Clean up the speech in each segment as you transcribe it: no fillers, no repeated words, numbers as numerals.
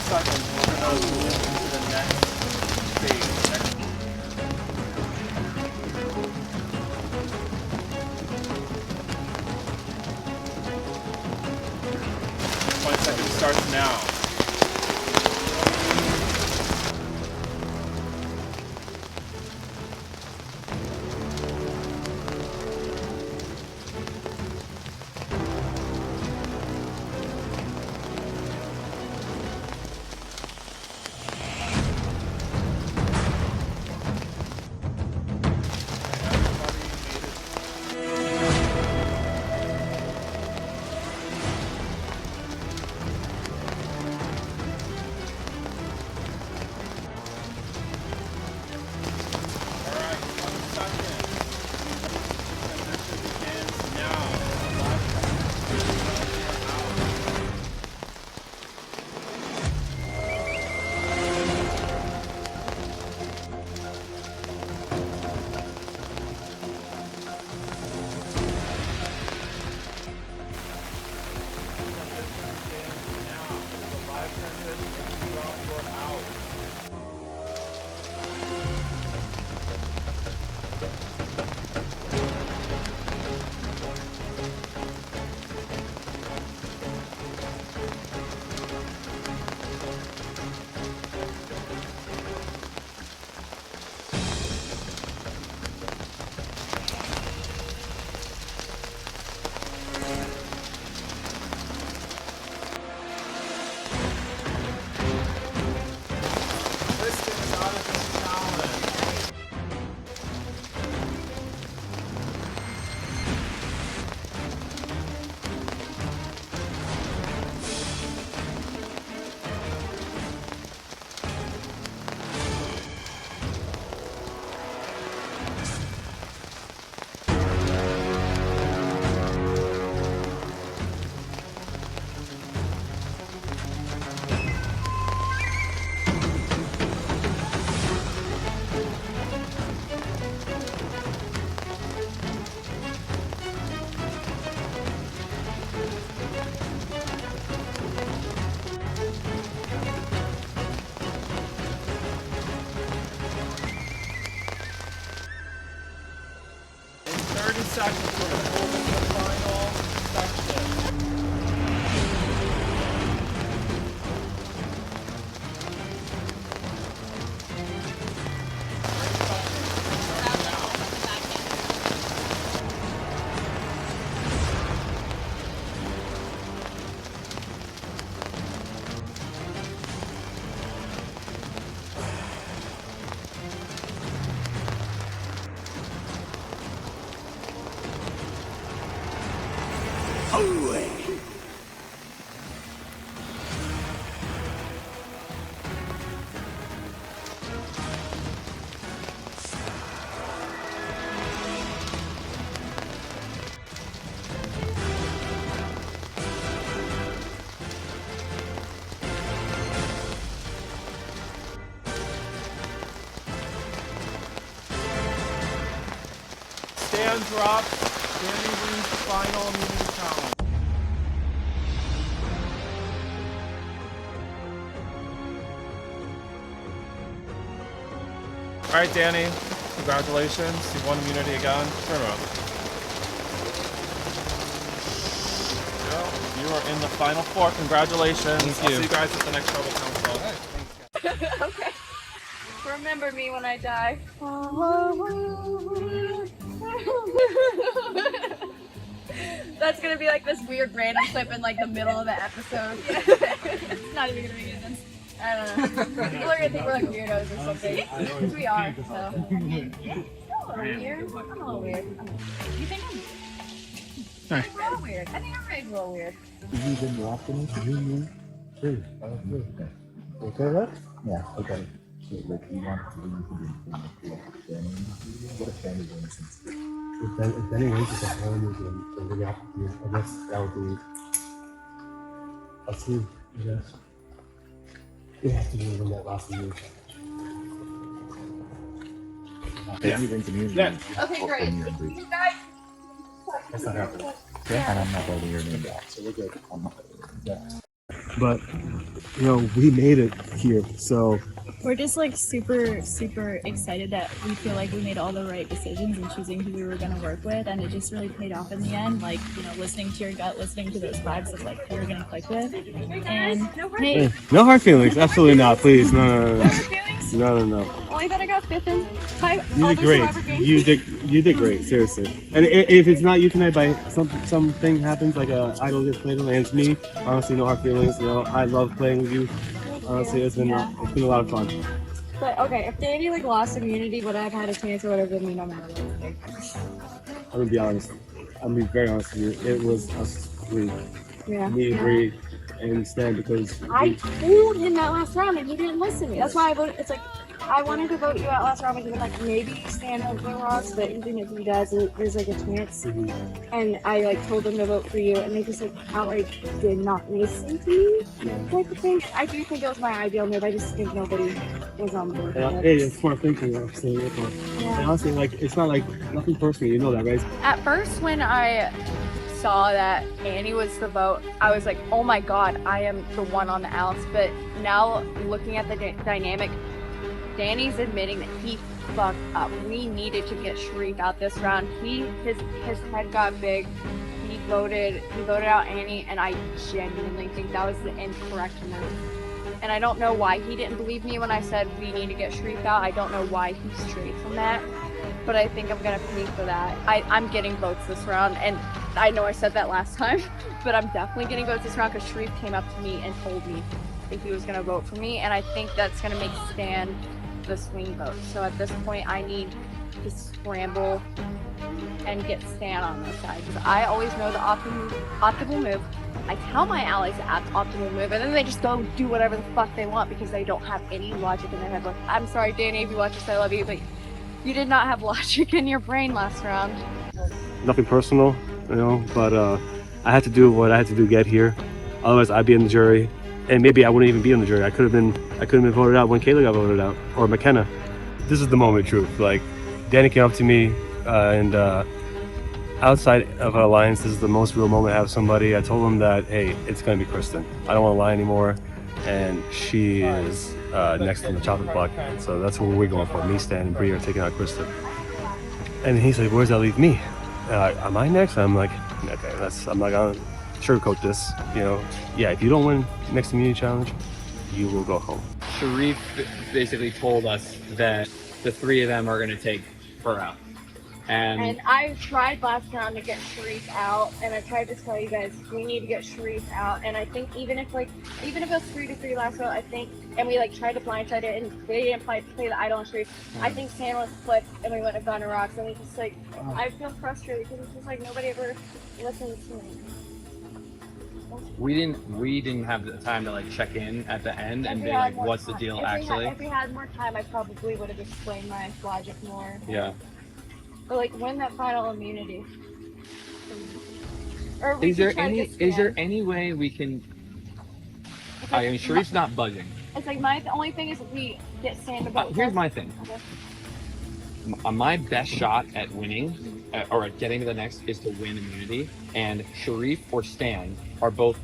seconds. We're going to move into the next stage. 20 seconds starts now. Seconds, we're going to move into the final section. Stand drop. Danny wins the final immunity challenge. Alright, Danny. Congratulations. You won immunity again. Turn around. You are in the final four. Congratulations. Thank I'll you. see you guys at the next Trouble Council. Okay. Remember me when I die. That's gonna be like this weird random clip in like the middle of the episode. It's not even gonna make any sense. I don't know. People are gonna think we're like weirdos or something. Which we are, so. Yeah, I'm a little weird. I'm a little weird. You think I'm weird? I think we're all weird. I think everybody's a little weird. You've been watching it? True. Okay, right? Yeah, okay. So, like, you want to do what a family innocence. If any ways it's a family game, so we have to do, I guess that would be a two, I guess. We have to do in that last year. Yeah. Okay, great. You guys. That's not happening. Yeah, and I'm not holding your name back. So we're good. I'm not holding your name back. but you know, we made it here. So We're just like super, super excited that we feel like we made all the right decisions in choosing who we were going to work with, and it just really paid off in the end. Like, you know, listening to your gut, listening to those vibes of like who you're going to click with. And hey, no hard feelings, absolutely not. Please, no. feelings? Only that I got fifth in type. You did great. You did great. Seriously. And if it's not you tonight, by something happens, like a idol gets played on, and it's me. Honestly, no hard feelings. You know, I love playing with you. Honestly, it's been a lot of fun. But okay, if Danny like lost immunity, would I have had a chance or would have been me no matter what? I'm gonna be honest. I'm gonna be very honest with you. It was us three. Yeah. Me, Bree, and Stan, because I told him that last round and he didn't listen to me. That's why I voted. It's like I wanted to vote you out last round because like maybe Stan won't go lost, but even if he does, there's like a chance. And I like told them to vote for you, and they just like outright did not listen to me. Type of thing. I do think it was my ideal move. I just think nobody was on board. Hey, it's smart thinking. I'm saying it. And honestly, like it's not like nothing personal. You know that, right? At first, when I saw that Annie was the vote, I was like, oh my god, I am the one on the outs. But now looking at the dynamic, Danny's admitting that he fucked up. We needed to get Sharif out this round. His head got big. He voted out Annie, and I genuinely think that was the incorrect move. And I don't know why he didn't believe me when I said we need to get Sharif out. I don't know why he strayed from that. But I think I'm gonna pay for that. I'm getting votes this round, and I know I said that last time, but I'm definitely getting votes this round because Sharif came up to me and told me that he was gonna vote for me, and I think that's gonna make Stan the swing vote. So at this point, I need to scramble and get Stan on this side because I always know the optimal move. I tell my allies the optimal move, and then they just go do whatever the fuck they want because they don't have any logic in their head. Like, I'm sorry, Danny, if you watch this, I love you, but you did not have logic in your brain last round. Nothing personal, you know, but I had to do what I had to do to get here. Otherwise, I'd be in the jury, and maybe I wouldn't even be in the jury. I could have been voted out when Kayla got voted out, or McKenna. This is the moment of truth. Like, Danny came up to me, and outside of our alliance, this is the most real moment I have with somebody. I told him that, hey, it's gonna be Kristen. I don't want to lie anymore, and she is next on the chopping block. So that's what we're going for. Me, Stan, and Bree are taking out Kristen. And he's like, "Where's that leave me? Am I next?" I'm like, "Okay, I'm not gonna sugarcoat this. You know, yeah. If you don't win next immunity challenge, you will go home." Sharif basically told us that the three of them are going to take her out. And I tried last round to get Sharif out, and I tried to tell you guys we need to get Sharif out. And I think even if it was 3-3 last round, I think, and we like tried to blindside it, and they didn't play the idol and Sharif. I think Stan was flipped, and we went to Gunner Rocks, and we just like I feel frustrated because it's just like nobody ever listens to me. We didn't have the time to like check in at the end and be like, what's the deal actually? If we had more time, I probably would have explained my logic more. Yeah. Or like win that final immunity. Or Is there any way we can? I mean, Sharif's not budging. It's like the only thing is if we get Stan to vote. Here's my thing. Okay. My best shot at winning or at getting to the next is to win immunity, and Sharif or Stan are both,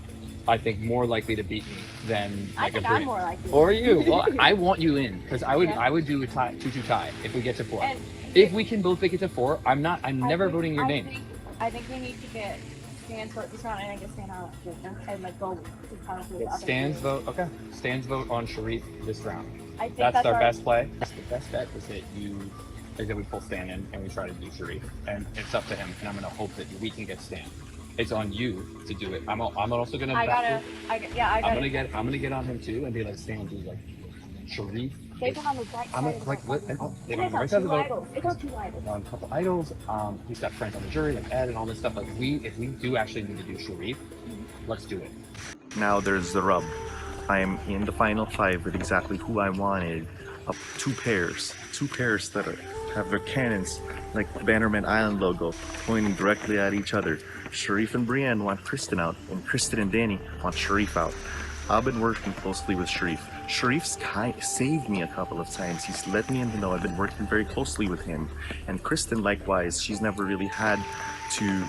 I think, more likely to beat me than I like think a I'm Brit. more likely. Or you. Well, I want you in because I would do a 2-2 tie if we get to 4. And if we can both make it to 4, I'm never voting your name. I think we need to get Stan's vote this round and I get Stan out and like go to kind of Stan's vote. Okay. Stan's vote on Sharif this round. I think That's our best play. The best bet is that we pull Stan in and we try to do Sharif, and it's up to him. And I'm gonna hope that we can get Stan. It's on you to do it. I'm also gonna. I'm gonna get on him too and be like, Stan, do like Sharif. They've been on the right side. They've on the right side of the boat. It's on 2 idols. On a couple idols. He's got friends on the jury like Ed and all this stuff. Like if we do actually need to do Sharif, let's do it. Now there's the rub. I am in the final 5 with exactly who I wanted. Two pairs that have their cannons like the Bannerman Island logo pointing directly at each other. Sharif and Brienne want Kristen out, and Kristen and Danny want Sharif out. I've been working closely with Sharif. Sharif's saved me a couple of times. He's let me in to know I've been working very closely with him. And Kristen, likewise, she's never really had to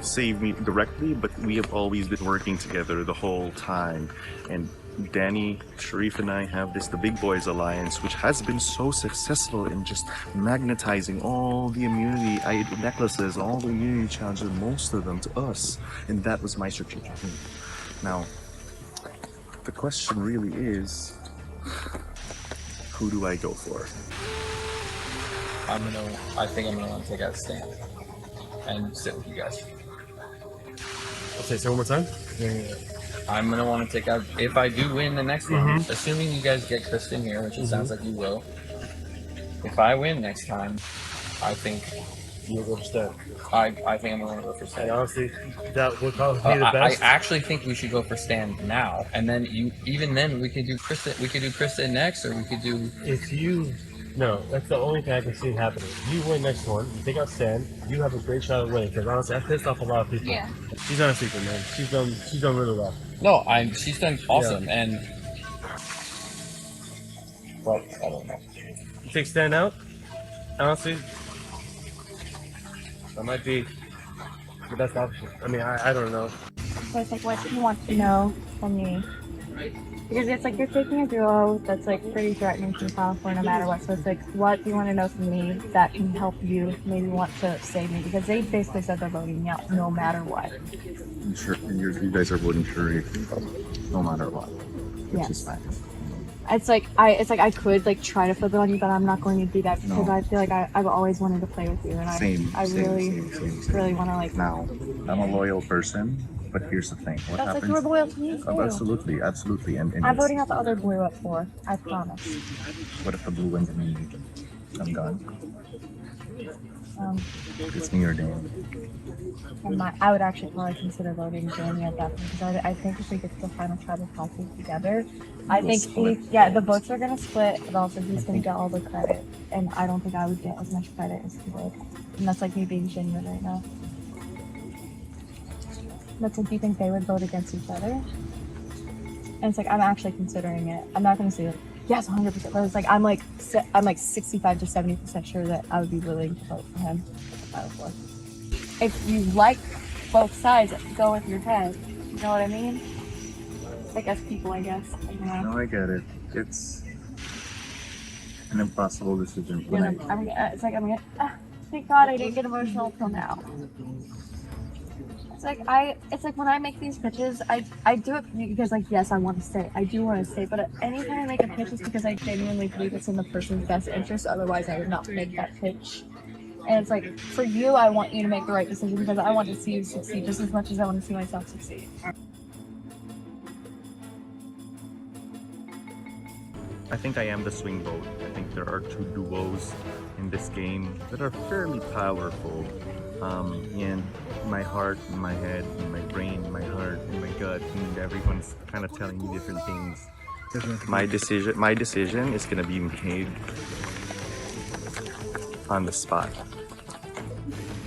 save me directly, but we have always been working together the whole time. And Danny, Sharif, and I have the Big Boys Alliance, which has been so successful in just magnetizing all the immunity necklaces, all the immunity challenges, most of them to us. And that was my strategic move. Now, the question really is, who do I go for? I think I'm gonna want to take out Stan and sit with you guys. Okay, say one more time. I'm gonna want to take out, if I do win the next one, assuming you guys get Kristen here, which it sounds like you will. If I win next time, I think You'll go for Stan. I think I'm gonna go for And Stan. honestly, that would probably be the I best. actually think we should go for Stan now, and then even then we could do Kristen. We could do Kristen next, or we could do. If you, no, that's the only thing I can see happening. If you win next one, you take out Stan, you have a great shot at winning. Because honestly, I pissed off a lot of people. Yeah. She's not a secret, man. She's done really well. No, she's done awesome, and. But I don't know. You take Stan out, honestly, that might be the best option. I mean, I don't know. So it's like, what do you want to know from me? Because it's like you're taking a duo that's like pretty threatening to file for no matter what. So it's like, what do you want to know from me that can help you maybe want to save me? Because they basically said they're voting me out no matter what. Sure, and you guys are voting Sharif, no matter what, which is fine. It's like I could like try to flip it on you, but I'm not going to do that because No. I feel like I've always wanted to play with you, and I really want to like. Now, I'm a loyal person, but here's the thing. What That's happens? like you were loyal to me too. Oh, absolutely. And I'm voting out the other blue at 4. I promise. what if the blue wins and I'm gone? It's me or Dan. I would actually probably consider voting Jamie at that point because I think if we get to the final tribal council together, I think the votes are gonna split, but also he's gonna get all the credit, and I don't think I would get as much credit as he would, and that's like me being genuine right now. That's like, do you think they would vote against each other? And it's like I'm actually considering it. I'm not gonna say like yes 100%, but it's like I'm like 65 to 70% sure that I would be willing to vote for him. If you like both sides, go with your head. You know what I mean? Like as people, I guess. You know? No, I get it. It's an impossible decision. It's like I'm gonna. Thank God I didn't get emotional till now. It's like when I make these pitches, I do it because like yes, I want to stay. I do want to stay, but anytime I make a pitch, it's because I genuinely believe it's in the person's best interest. Otherwise, I would not make that pitch. And it's like, for you, I want you to make the right decision because I want to see you succeed just as much as I want to see myself succeed. I think I am the swing vote. I think there are two duos in this game that are fairly powerful. In my heart, in my head, in my brain, in my heart, in my gut, and everyone's kind of telling me different things. My decision is gonna be made on the spot.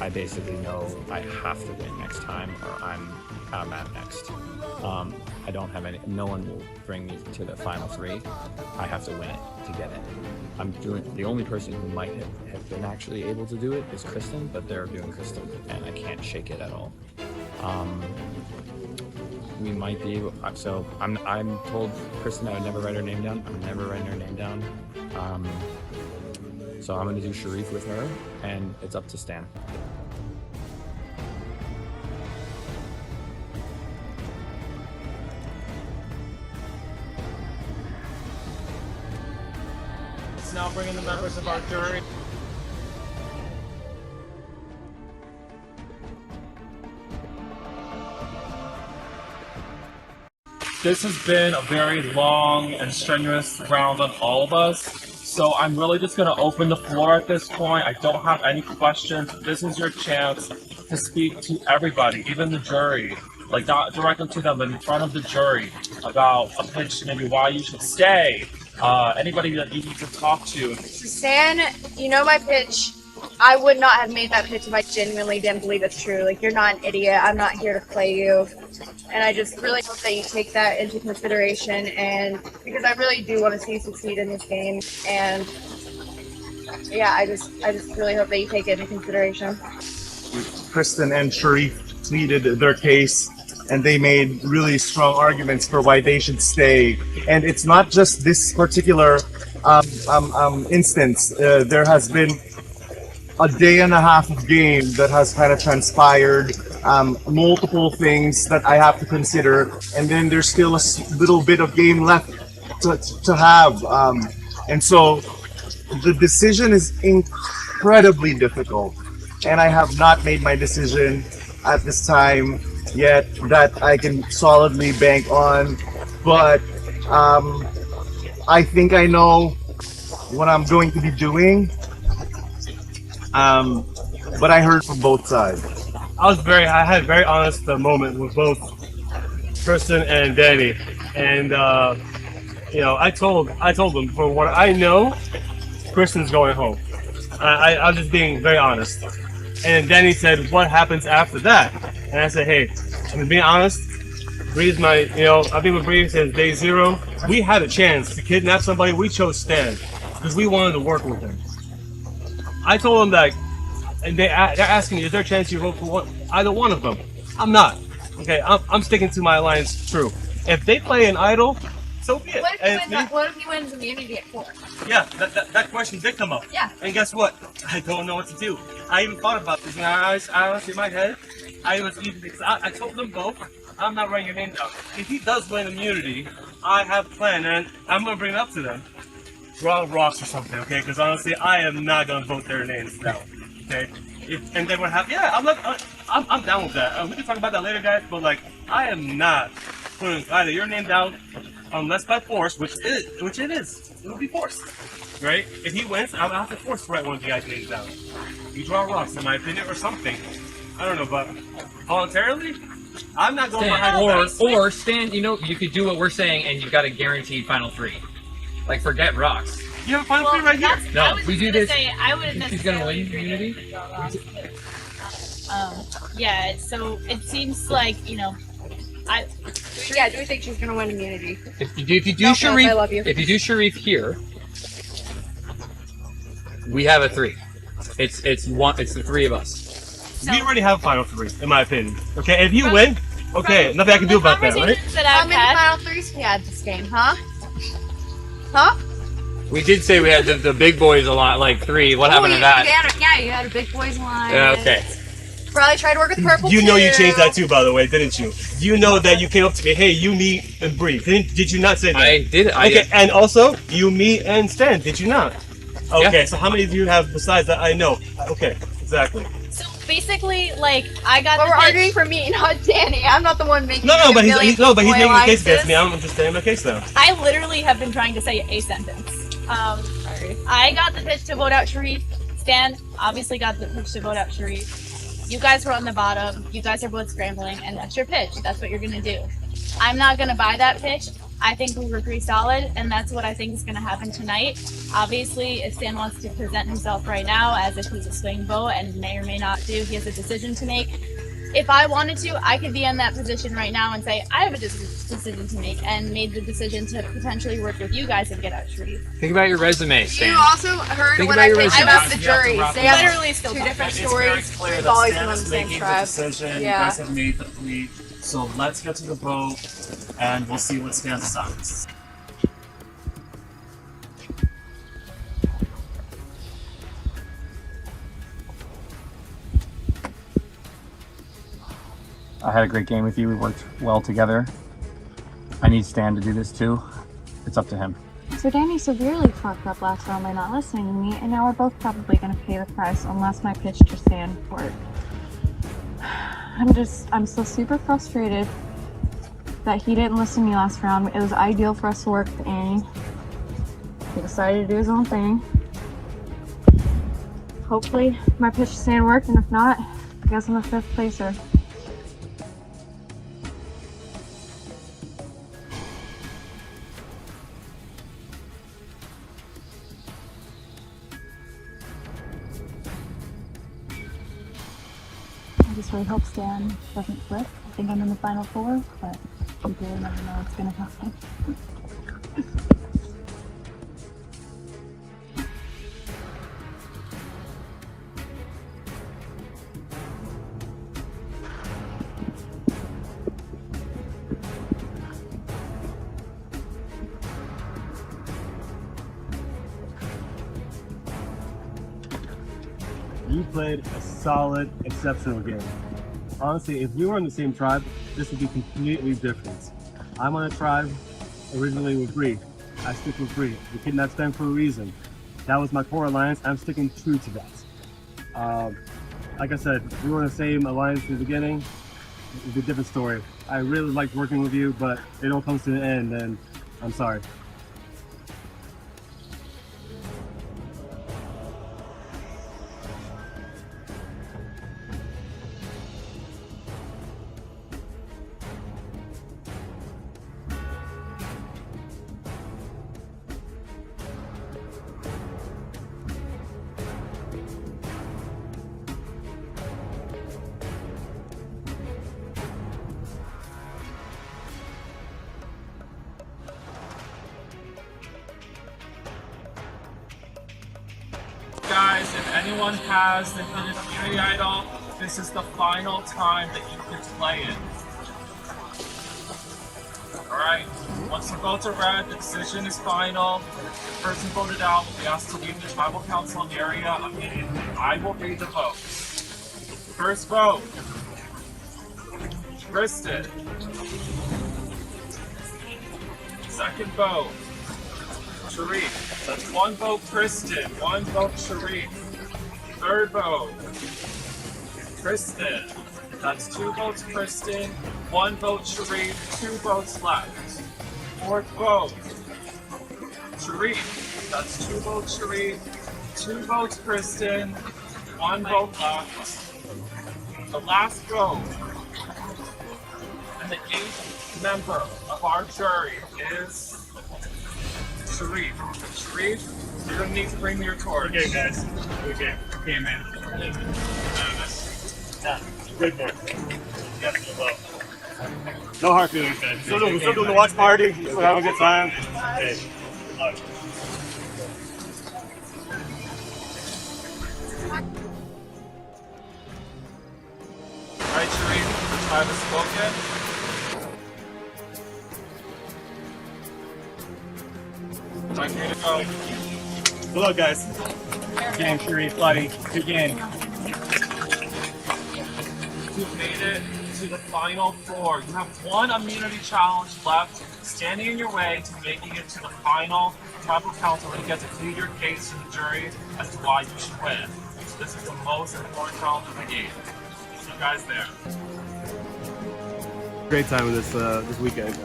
I basically know I have to win next time, or I'm at next. I don't have any. No one will bring me to the final 3. I have to win it to get it. I'm doing. The only person who might have been actually able to do it is Kristen, but they're doing Kristen, and I can't shake it at all. We might be able. So I'm told Kristen I would never write her name down. I'm never writing her name down. So I'm gonna do Sharif with her, and it's up to Stan. Let's now bring in the members of our jury. This has been a very long and strenuous round on all of us. So I'm really just going to open the floor at this point. I don't have any questions. This is your chance to speak to everybody, even the jury. Like, not directly to them, but in front of the jury about a pitch, maybe why you should stay. Anybody that you need to talk to. Stan, you know my pitch. I would not have made that pitch if I genuinely didn't believe it's true. Like, you're not an idiot. I'm not here to play you. And I just really hope that you take that into consideration, and because I really do want to see you succeed in this game. And yeah, I just really hope that you take it into consideration. Kristen and Sharif pleaded their case and they made really strong arguments for why they should stay. And it's not just this particular instance. There has been a day and a half of game that has kind of transpired, multiple things that I have to consider, and then there's still a little bit of game left to have. And so the decision is incredibly difficult, and I have not made my decision at this time yet that I can solidly bank on, but I think I know what I'm going to be doing. But I heard from both sides. I had a very honest moment with both Kristen and Danny, and I told them, for what I know, Kristen's going home. I'm just being very honest. And Danny said, "What happens after that?" And I said, "Hey, I'm being honest. Bree's I've been with Bree since day 0. We had a chance to kidnap somebody. We chose Stan because we wanted to work with him. I told them that, and they're asking me, is there a chance you vote for either one of them? I'm not. Okay, I'm sticking to my alliance true. If they play an idol, so be it. What if he wins immunity at 4? Yeah, that question did come up. Yeah. And guess what? I don't know what to do. I even thought about this, and I honestly, in my head, I told them both, I'm not writing your name down. If he does win immunity, I have a plan, and I'm going to bring it up to them. Draw rocks or something, okay? Because honestly, I am not gonna vote their names down, okay? And then what happens? Yeah, I'm down with that. We can talk about that later, guys. But like, I am not putting either your name down unless by force, which it is. It will be forced, right? If he wins, I'll have to force to write one of you guys' names down. You draw rocks, in my opinion, or something. I don't know, but voluntarily, I'm not going behind. Or Stan, you could do what we're saying, and you've got a guaranteed final 3. Like, forget rocks. You have a final 3 right here. No, we do this. I wouldn't She's gonna win immunity. Yeah. So it seems like Do we think she's gonna win immunity? If you do No, Sharif, I love you. if you do Sharif here, we have a 3. It's the 3 of us. We already have a final 3, in my opinion. Okay, if you win, okay, nothing I can do about that, right? How many final 3s we had this game, huh? Huh? We did say we had the big boys a lot, like 3. What happened to that? You had a big boys line. Yeah, okay. Probably tried to work with purple You know too. you changed that too, by the way, didn't you? You know that you came up to me, hey, you, me, and Bree. Did you not say that? I did. Okay, and also, you, me, and Stan, did you not? Okay, Yeah. so how many do you have besides that I know? Okay, exactly. so. Basically, like I got. But we're arguing for me, not Danny. I'm not the one making. No, but he's making a case alliances. against me. I'm just saying my case now. I literally have been trying to say a sentence. Sorry. I got the pitch to vote out Sharif. Stan obviously got the pitch to vote out Sharif. You guys were on the bottom. You guys are both scrambling, and that's your pitch. That's what you're gonna do. I'm not gonna buy that pitch. I think we were pretty solid, and that's what I think is gonna happen tonight. Obviously, if Stan wants to present himself right now as if he's a swing vote and may or may not do, he has a decision to make. If I wanted to, I could be in that position right now and say, I have a decision to make, and made the decision to potentially work with you guys and get out Sharif. Think about your resume, You Stan. also heard Think when about I your pitched resume. about the juries. They have Literally still two talking. different It's very stories. clear We've that always Stan been on the is same making the tribe. decision. You Yeah. guys have made the plea. So let's get to the vote, and we'll see what Stan decides. I had a great game with you. We worked well together. I need Stan to do this too. It's up to him. So Danny severely fucked up last round by not listening to me, and now we're both probably going to pay the price unless my pitch to Stan worked. I'm still super frustrated that he didn't listen to me last round. It was ideal for us to work with Annie. He decided to do his own thing. Hopefully my pitch to Stan worked, and if not, I guess I'm a 5th placer. I just really hope Stan doesn't flip. I think I'm in the final 4, but you really never know what's gonna happen. You played a solid, exceptional game. Honestly, if we were in the same tribe, this would be completely different. I'm on a tribe originally with Bree. I stick with Bree. We kidnapped them for a reason. That was my core alliance. I'm sticking true to that. Like I said, if we were in the same alliance from the beginning, it would be a different story. I really liked working with you, but it all comes to an end, and I'm sorry. Guys, if anyone has the hidden immunity idol, this is the final time that you can play it. Alright, once the votes are read, the decision is final. The person voted out will be asked to leave the tribal council area immediately. I will read the votes. First vote, Kristen. Second vote, Sharif. That's one vote Kristen, one vote Sharif. Third vote, Kristen. That's two votes Kristen, one vote Sharif, two votes left. Fourth vote, Sharif. That's two votes Sharif, two votes Kristen, one vote left. The last vote, and the 8th member of our jury is Sharif. Sharif, you're gonna need to bring me your torch. Okay, guys. Okay. Okay, man. Good boy. Yes, well. No hard feelings, man. Still doing the watch party. Still have a good time. Hey. Alright, Sharif, the time is spoken. Time for you to go. Good luck, guys. Game, Sharif, buddy. Good game. You've made it to the final four. You have one immunity challenge left, standing in your way to making it to the final tribal council and get to plead your case to the jury as to why you should win. So this is the most important challenge of the game. See you guys there. Great time this weekend.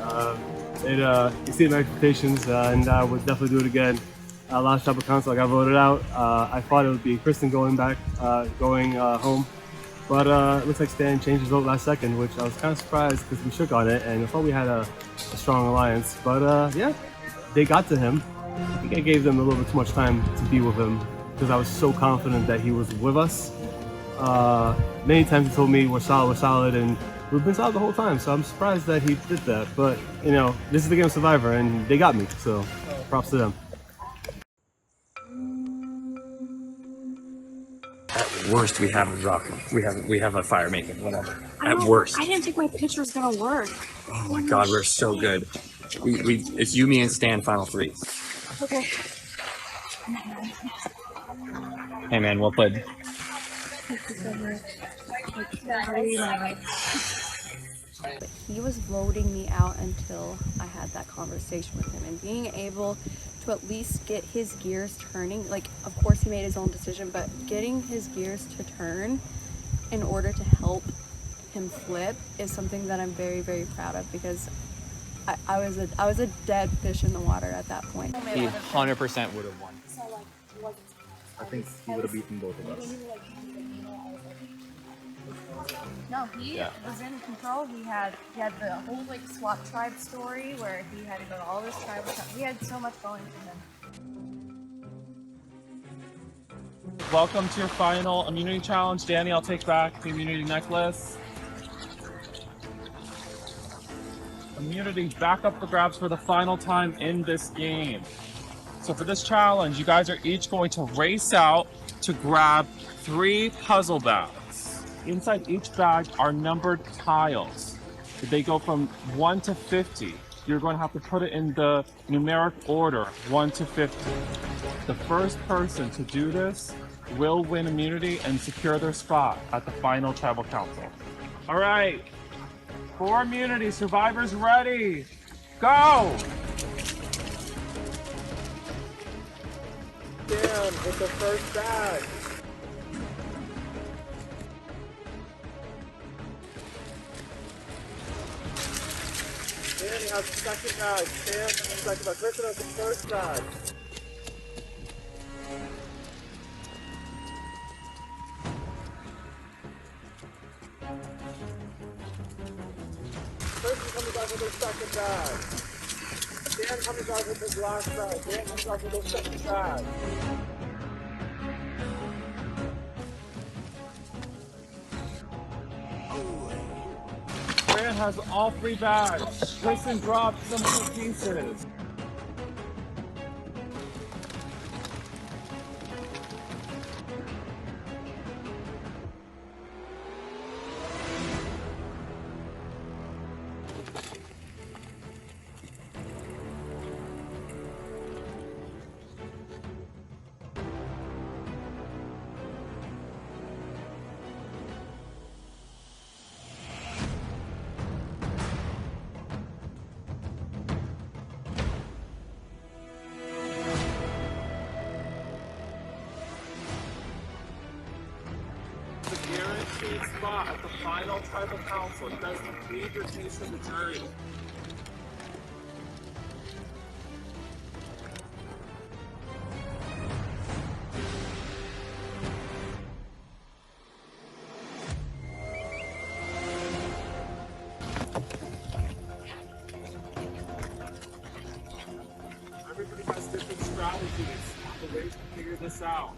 It exceeded my expectations, and I would definitely do it again. Last tribal council, I got voted out. I thought it would be Kristen going home. But it looks like Stan changed his vote last second, which I was kind of surprised because we shook on it and I thought we had a strong alliance. But yeah, they got to him. I think I gave them a little bit too much time to be with him because I was so confident that he was with us. Many times he told me we're solid, and we've been solid the whole time. So I'm surprised that he did that. But you know, this is the game of Survivor, and they got me. So props to them. At worst, we have a rock. We have a fire making, whatever. At worst. I didn't think my pitch was gonna work. Oh my god, we're so good. It's you, me, and Stan, final three. Okay. Hey man, well played. He was voting me out until I had that conversation with him, and being able to at least get his gears turning, like of course he made his own decision, but getting his gears to turn in order to help him flip is something that I'm very, very proud of, because I was a dead fish in the water at that point. He 100% would have won. I think he would have beaten both of us. No, he was in control. He had the whole like swap tribe story where he had to go to all this tribal stuff. He had so much going for him. Welcome to your final immunity challenge. Danny, I'll take back the immunity necklace. Immunity back up for grabs for the final time in this game. So for this challenge, you guys are each going to race out to grab 3 puzzle bags. Inside each bag are numbered tiles. They go from 1 to 50. You're going to have to put it in the numeric order, 1 to 50. The first person to do this will win immunity and secure their spot at the final tribal council. All right, for immunity, survivors ready, go! Damn, it's the first bag. Danny has the second bag. Sam has the second bag. Kristen has the first bag. Kristen coming back with her second bag. Dan coming back with his last bag. Dan comes back with his second bag. Fran has all 3 bags. Kristen dropped some of the pieces. Guaranteed spot at the final tribal council. You guys can plead your case to the jury. Everybody has different strategies, the ways to figure this out.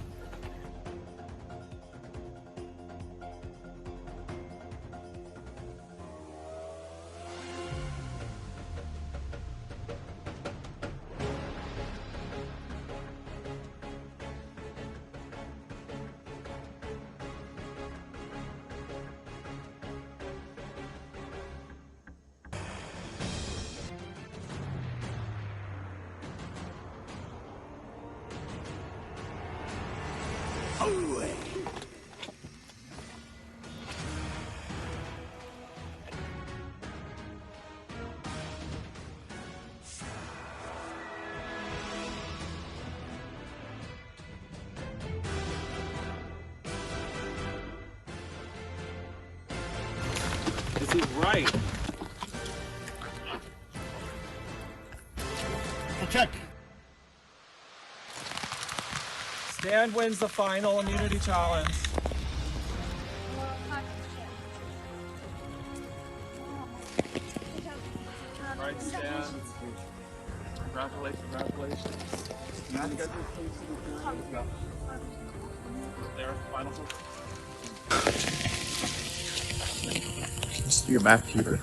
This is right. Check. Stan wins the final immunity challenge. Right, Stan. Congratulations, congratulations. There, final. Just do your math, Peter.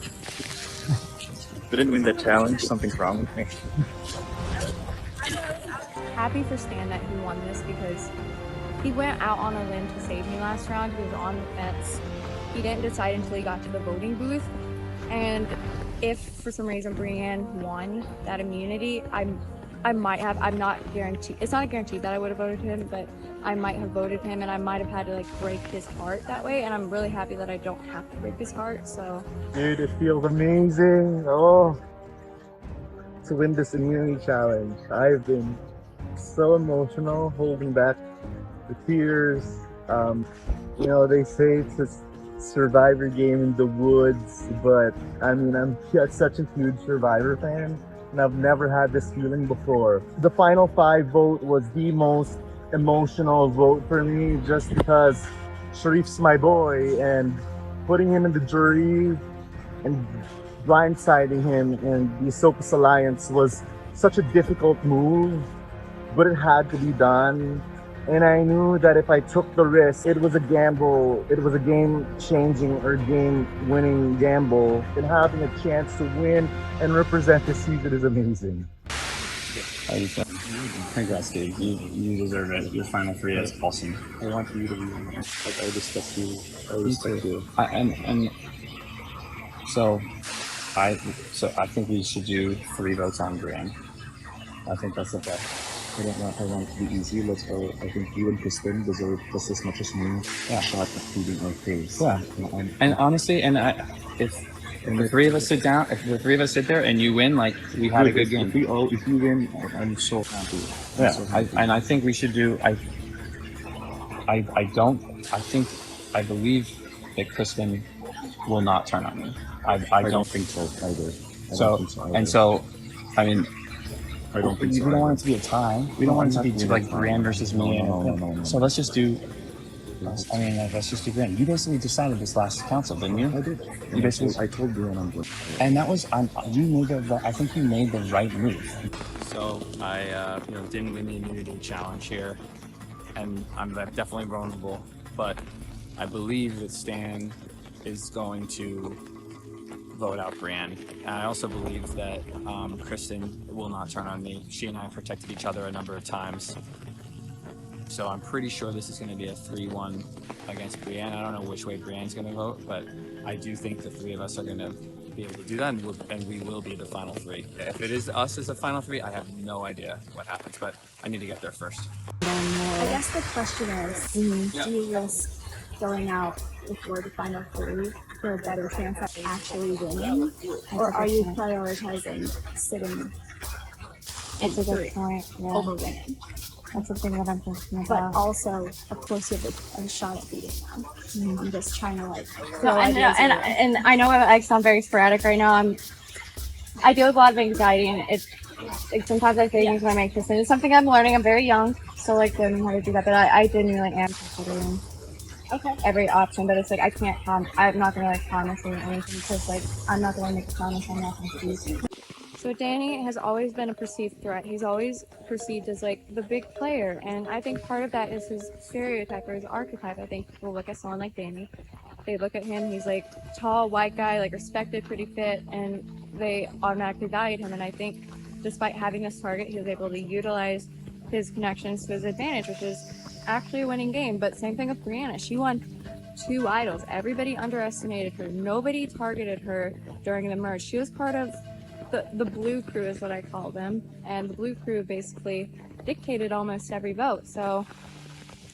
Didn't win that challenge. Something's wrong with me. Happy for Stan that he won this because he went out on a limb to save me last round. He was on the fence. He didn't decide until he got to the voting booth. And if for some reason Brienne won that immunity, I might have, I'm not guaranteed, it's not a guarantee that I would have voted him, but I might have voted him and I might have had to like break his heart that way. And I'm really happy that I don't have to break his heart, so. Dude, it feels amazing. Oh, to win this immunity challenge. I've been so emotional, holding back the tears. You know, they say it's a Survivor game in the woods, but I mean, I'm such a huge Survivor fan, and I've never had this feeling before. The final 5 vote was the most emotional vote for me, just because Sharif's my boy, and putting him in the jury and blindsiding him in the Ahsoka's Alliance was such a difficult move, but it had to be done. And I knew that if I took the risk, it was a gamble. It was a game-changing or game-winning gamble. And having a chance to win and represent this season is amazing. Congrats, dude. You deserve it. Your final 3 is awesome. I want you to be like, I respect you. I respect you. So I think we should do 3 votes on Brienne. I think that's the best. I want it to be easy. Let's go. I think you and Kristen deserve just as much as me a shot at feeding our face. Yeah. And honestly, if the three of us sit down, if the three of us sit there and you win, like we had a good game. If you win, I'm so happy. Yeah. I think we should do. I believe that Kristen will not turn on me. I don't think so either. I mean, I don't think we so. don't want it to be a tie. We don't want it to be like Brienne versus me. No. So let's just do. I mean, let's just do Brienne. You basically decided this last council, didn't you? I did. You basically. I told Brienne I'm good. And that was you made I think you made the right move. So I didn't win the immunity challenge here, and I'm definitely vulnerable. But I believe that Stan is going to vote out Brienne. And I also believe that Kristen will not turn on me. She and I protected each other a number of times. So I'm pretty sure this is going to be a 3-1 against Brienne. I don't know which way Brienne's going to vote, but I do think the three of us are going to be able to do that, and we will be the final three. If it is us as the final three, I have no idea what happens, but I need to get there first. I guess the question is, do you risk going out before the final three for a better chance at actually winning, or are you prioritizing sitting It's a good point. Yeah. over winning? That's something that I'm thinking But about. also, of course, you have a shot at beating them. I'm just trying to No, and I know I sound very sporadic right now. I deal with a lot of anxiety, and it's sometimes I say things when I make this, and it's something I'm learning. I'm very young, so like learning how to do that. But I genuinely am considering every option. But it's like I can't. I'm not gonna like promise or anything because like I'm not gonna make a promise I'm not gonna keep. So Danny has always been a perceived threat. He's always perceived as like the big player, and I think part of that is his stereotype or his archetype. I think people look at someone like Danny, they look at him, he's like tall, white guy, like respected, pretty fit, and they automatically valued him. And I think despite having this target, he was able to utilize his connections to his advantage, which is actually a winning game. But same thing with Brianna. She won 2 idols. Everybody underestimated her. Nobody targeted her during the merge. She was part of the blue crew is what I call them, and the blue crew basically dictated almost every vote. So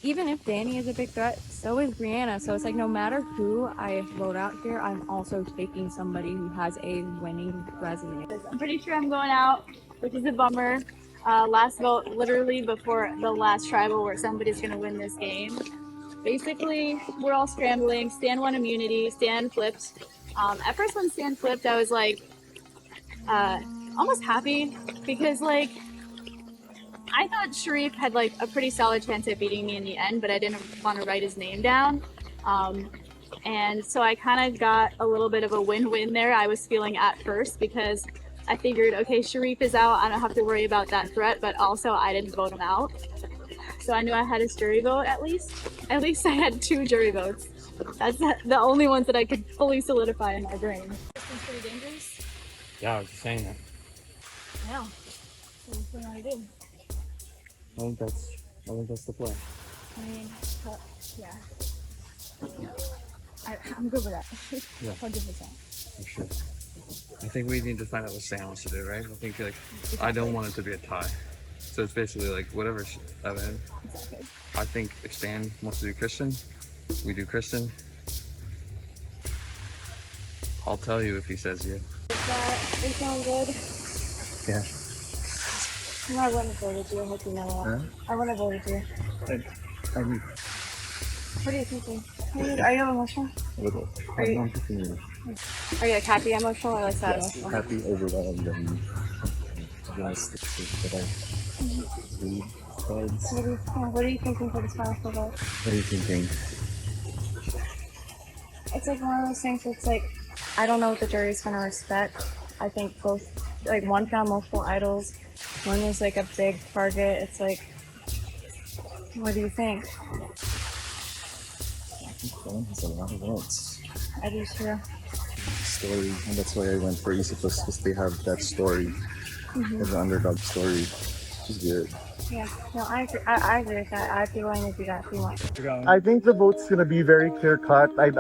even if Danny is a big threat, so is Brianna. So it's like no matter who I vote out here, I'm also taking somebody who has a winning resume. I'm pretty sure I'm going out, which is a bummer. Last vote, literally before the last tribal where somebody's gonna win this game. Basically, we're all scrambling. Stan won immunity. Stan flipped. At first, when Stan flipped, I was like, almost happy because like I thought Sharif had like a pretty solid chance at beating me in the end, but I didn't want to write his name down, and so I kind of got a little bit of a win-win there. I was feeling at first because I figured, okay, Sharif is out, I don't have to worry about that threat, but also I didn't vote him out, so I knew I had his jury vote. At least I had 2 jury votes. That's the only ones that I could fully solidify in my brain. It's pretty dangerous. Yeah, I was just saying that. Yeah. What do I do? I think that's the plan. I mean, yeah. I'm good with that. Yeah. 100%. For sure. I think we need to find out what Stan wants to do, right? I think like I don't want it to be a tie. So it's basically like whatever I mean. Exactly. I think if Stan wants to do Kristen, we do Kristen. I'll tell you if he says yeah. It sounds good. Yeah. No, I wouldn't have voted you. I hope you know that. I wouldn't have voted you. I mean, What are you thinking? Are you emotional? a little. Are you- I'm just Are you like happy emotional or like sad yes, emotional? happy, overwhelmed, and just that I read sides. What are you thinking for this final vote? What are you thinking? It's like one of those things that's like, I don't know what the jury's gonna respect. I think both, like one found multiple idols, one was like a big target. It's like, what do you think? I think Colin has a lot of votes. I do too. Story, and that's why I went for Easipus, because they have that story, as an underdog story, which is good. Yeah, no, I agree. I agree with that. I'd be willing to do that if you want. I think the vote's gonna be very clear cut. I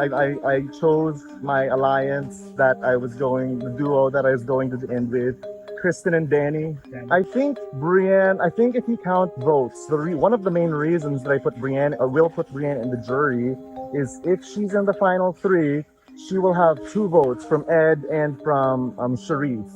chose my alliance that I was going, the duo that I was going to end with. Kristen and Danny. I think Brienne, I think if you count votes, one of the main reasons that I put Brienne, or will put Brienne in the jury, is if she's in the final 3, she will have 2 votes from Ed and from Sharif.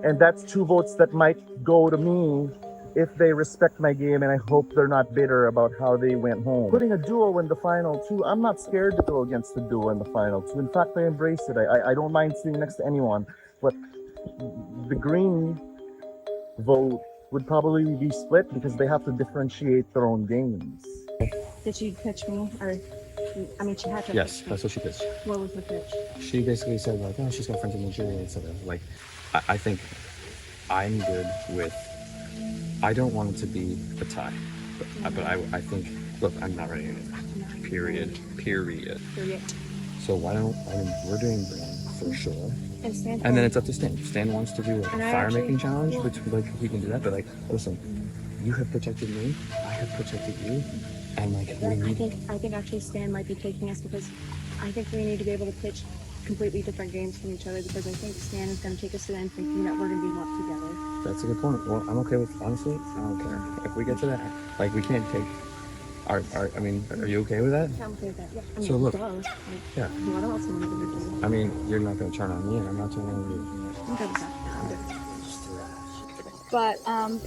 And that's 2 votes that might go to me if they respect my game, and I hope they're not bitter about how they went home. Putting a duo in the final 2, I'm not scared to go against the duo in the final 2. In fact, I embrace it. I don't mind sitting next to anyone. But the green vote would probably be split because they have to differentiate their own games. Did she pitch me? Or, I mean, she had to. Yes, that's what she pitched. What was the pitch? She basically said like, oh, she's got friends in the jury, etc. Like, I think I'm good with. I don't want it to be a tie, but I think. Look, I'm not ready. Period. So why don't we're doing Brienne for sure. And then it's up to Stan. Stan wants to do like a fire making challenge, which like he can do that. But like, listen, you have protected me, I have protected you, and like I think actually Stan might be taking us because I think we need to be able to pitch completely different games from each other because I think Stan is going to take us to the end thinking that we're going to be more together. That's a good point. Well, I'm okay with honestly. I don't care if we get to that. Like we can't take. I mean, are you okay with that? I'm okay with that. Yeah. I mean, So look, yeah. What else am I going to do? I mean, you're not going to turn on me, and I'm not turning on you. I'm okay with that. But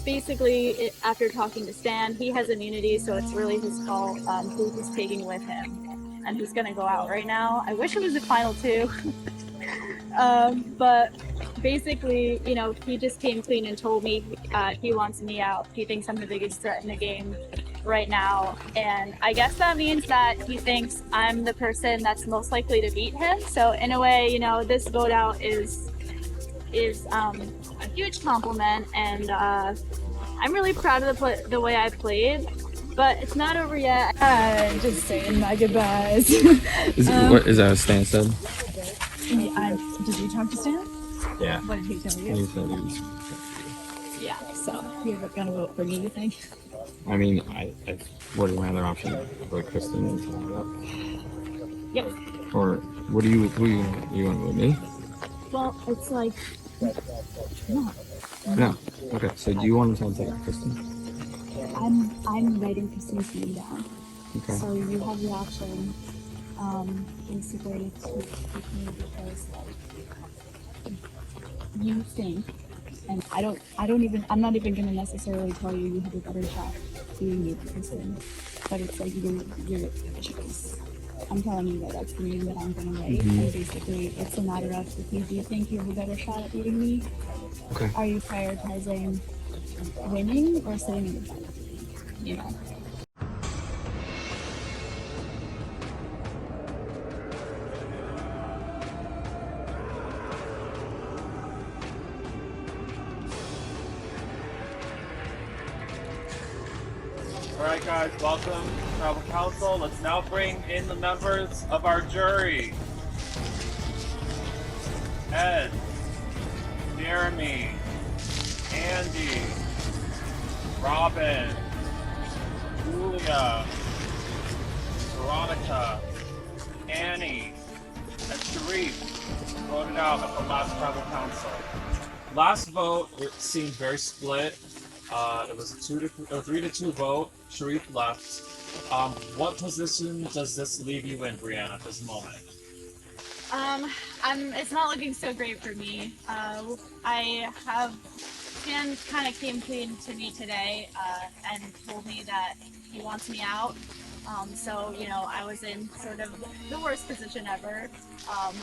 basically, after talking to Stan, he has immunity, so it's really his call who he's taking with him. And he's going to go out right now. I wish it was the final 2. But basically, you know, he just came clean and told me he wants me out. He thinks I'm the biggest threat in the game right now. And I guess that means that he thinks I'm the person that's most likely to beat him. So in a way, you know, this vote out is a huge compliment. And I'm really proud of the way I played. But it's not over yet. Just saying my goodbyes. What is that? A Stan said? Did you talk to Stan? Yeah. What did he tell you? He said he was. Yeah, so you're gonna vote for me, you think? I mean, I what is my other option? Like Kristen and Yep. Or what do you want to vote me? Well, it's like no. No. Okay. So do you want to take Kristen? I'm writing Kristen's name down. Okay. So you have the option, basically to pick me because you think, and I'm not even gonna necessarily tell you you have a better shot beating me, Kristen, but it's like your choice. I'm telling you that that's the name that I'm gonna write, and basically it's a matter of if you do think you have a better shot at beating me, okay. Are you prioritizing winning or sitting in the front? You know. Alright guys, welcome to Tribal Council. Let's now bring in the members of our jury. Ed, Jeremy, Andy, Robin, Julia, Veronica, Annie, and Sharif voted out at the last Tribal Council. Last vote, it seemed very split. It was a 3-2 vote. Sharif left. What position does this leave you in, Brianna, at this moment? It's not looking so great for me. Stan kind of came clean to me today and told me that he wants me out. So, you know, I was in sort of the worst position ever,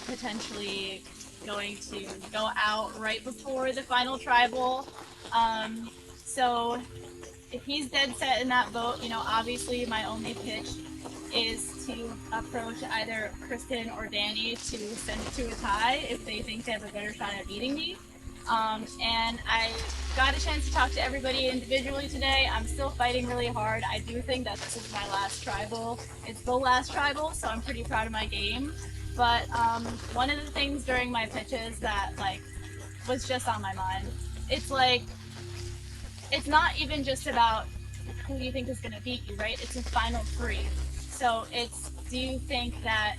potentially going to go out right before the final tribal. So if he's dead set in that vote, you know, obviously my only pitch is to approach either Kristen or Danny to send it to a tie if they think they have a better shot at beating me. And I got a chance to talk to everybody individually today. I'm still fighting really hard. I do think that this is my last tribal. It's the last tribal, so I'm pretty proud of my game. But one of the things during my pitches that like was just on my mind, it's like, it's not even just about who you think is going to beat you, right? It's a final 3. So it's, do you think that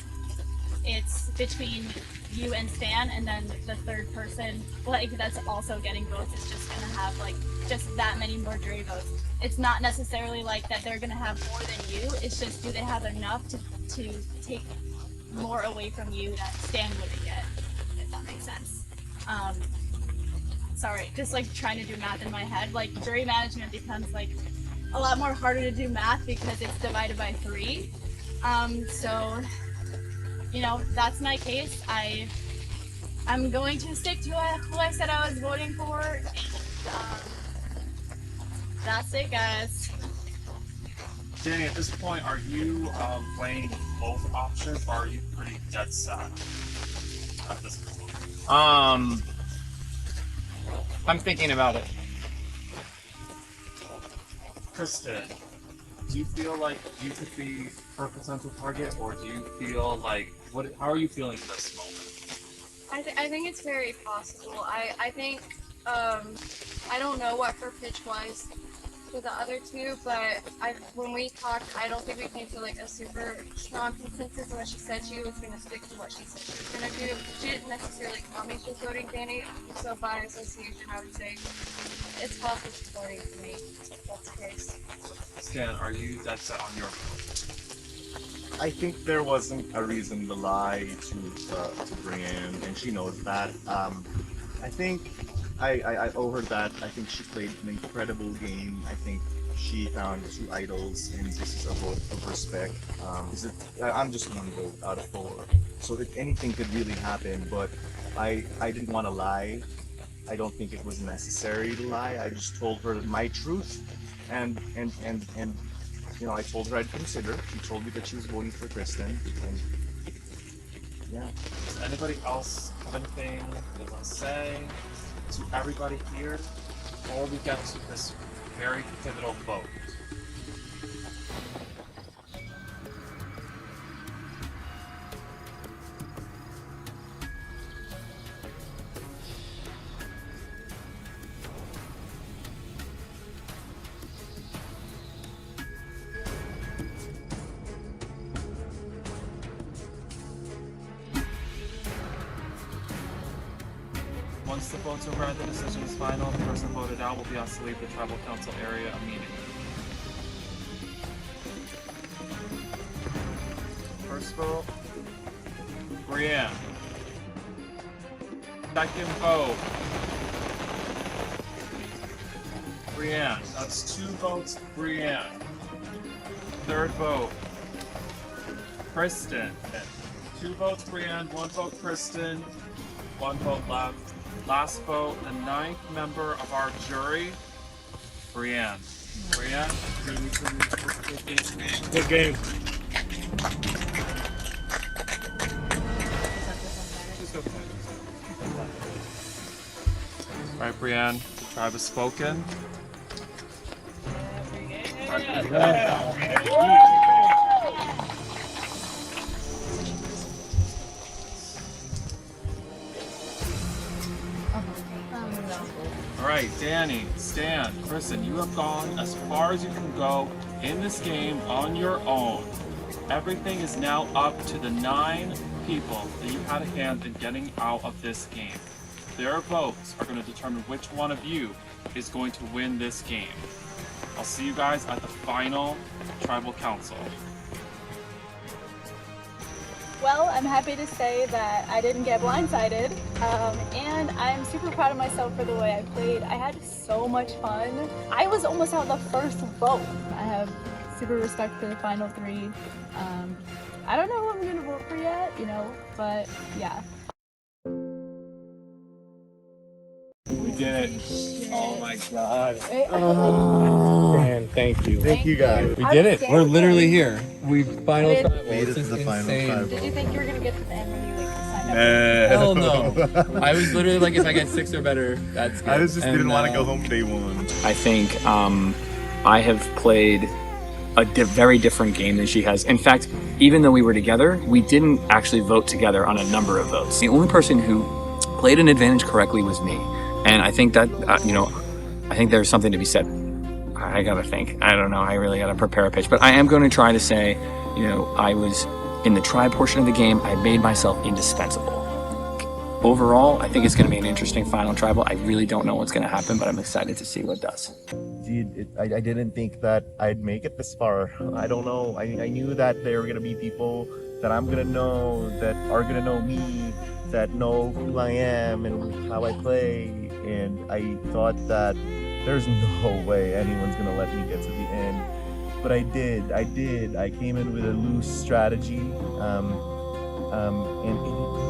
it's between you and Stan, and then the third person, like, that's also getting votes is just gonna have like just that many more jury votes. It's not necessarily like that they're gonna have more than you. It's just, do they have enough to take more away from you that Stan wouldn't get, if that makes sense. Sorry, just like trying to do math in my head. Like, jury management becomes like a lot more harder to do math because it's divided by 3. So, you know, that's my case. I'm going to stick to who I said I was voting for. And, that's it, guys. Danny, at this point, are you weighing both options, or are you pretty dead set at this point? I'm thinking about it. Kristen, do you feel like you could be her potential target, or do you feel like, how are you feeling at this moment? I think it's very possible. I think, I don't know what her pitch was for the other two, but when we talked, I don't think we came to like a super strong consensus on what she said. She was going to stick to what she said she was going to do. She didn't necessarily tell me she was voting Danny, so by association I would say it's possible she's voting for me, if that's the case. Stan, are you dead set on your vote? I think there wasn't a reason to lie to bring in, and she knows that. I think I owe her that. I think she played an incredible game. I think she found 2 idols, and this is a vote of respect. I'm just 1 vote out of 4, so if anything could really happen, but I didn't want to lie. I don't think it was necessary to lie. I just told her my truth, and you know, I told her I'd consider. She told me that she was voting for Kristen, and yeah. Does anybody else have anything they want to say to everybody here before we get to this very pivotal vote? Once the votes are read, the decision is final. The person voted out will be asked to leave the tribal council area immediately. First vote, Brienne. Second vote, Brienne. That's 2 votes, Brienne. Third vote, Kristen. 2 votes, Brienne. 1 vote, Kristen. 1 vote left. Last vote, the 9th member of our jury, Brienne. Brienne, Good game. Alright, Brienne, the tribe has spoken. Alright, Danny, Stan, Kristen, you have gone as far as you can go in this game on your own. Everything is now up to the 9 people that you had a hand in getting out of this game. Their votes are going to determine which one of you is going to win this game. I'll see you guys at the final tribal council. Well, I'm happy to say that I didn't get blindsided, and I'm super proud of myself for the way I played. I had so much fun. I was almost out the first vote. I have super respect for the final 3. I don't know who I'm going to vote for yet, you know, but yeah. We did it. Oh my god. Man, thank you. Thank you guys. We did it. We're literally here. We final tribal. Made it to the final tribal. Did you think you were going to get to the end when you like signed up? Hell no. I was literally like, if I get 6 or better, that's good. I just didn't want to go home day 1. I think I have played a very different game than she has. In fact, even though we were together, we didn't actually vote together on a number of votes. The only person who played an advantage correctly was me. And I think that, you know, I think there's something to be said. I gotta think. I don't know. I really gotta prepare a pitch. But I am going to try to say, you know, I was in the tribe portion of the game, I made myself indispensable. Overall, I think it's going to be an interesting final tribal. I really don't know what's going to happen, but I'm excited to see what it does. Dude, I didn't think that I'd make it this far. I don't know. I knew that there were gonna be people that I'm gonna know, that are gonna know me, that know who I am and how I play, and I thought that there's no way anyone's gonna let me get to the end. But I did. I came in with a loose strategy, and it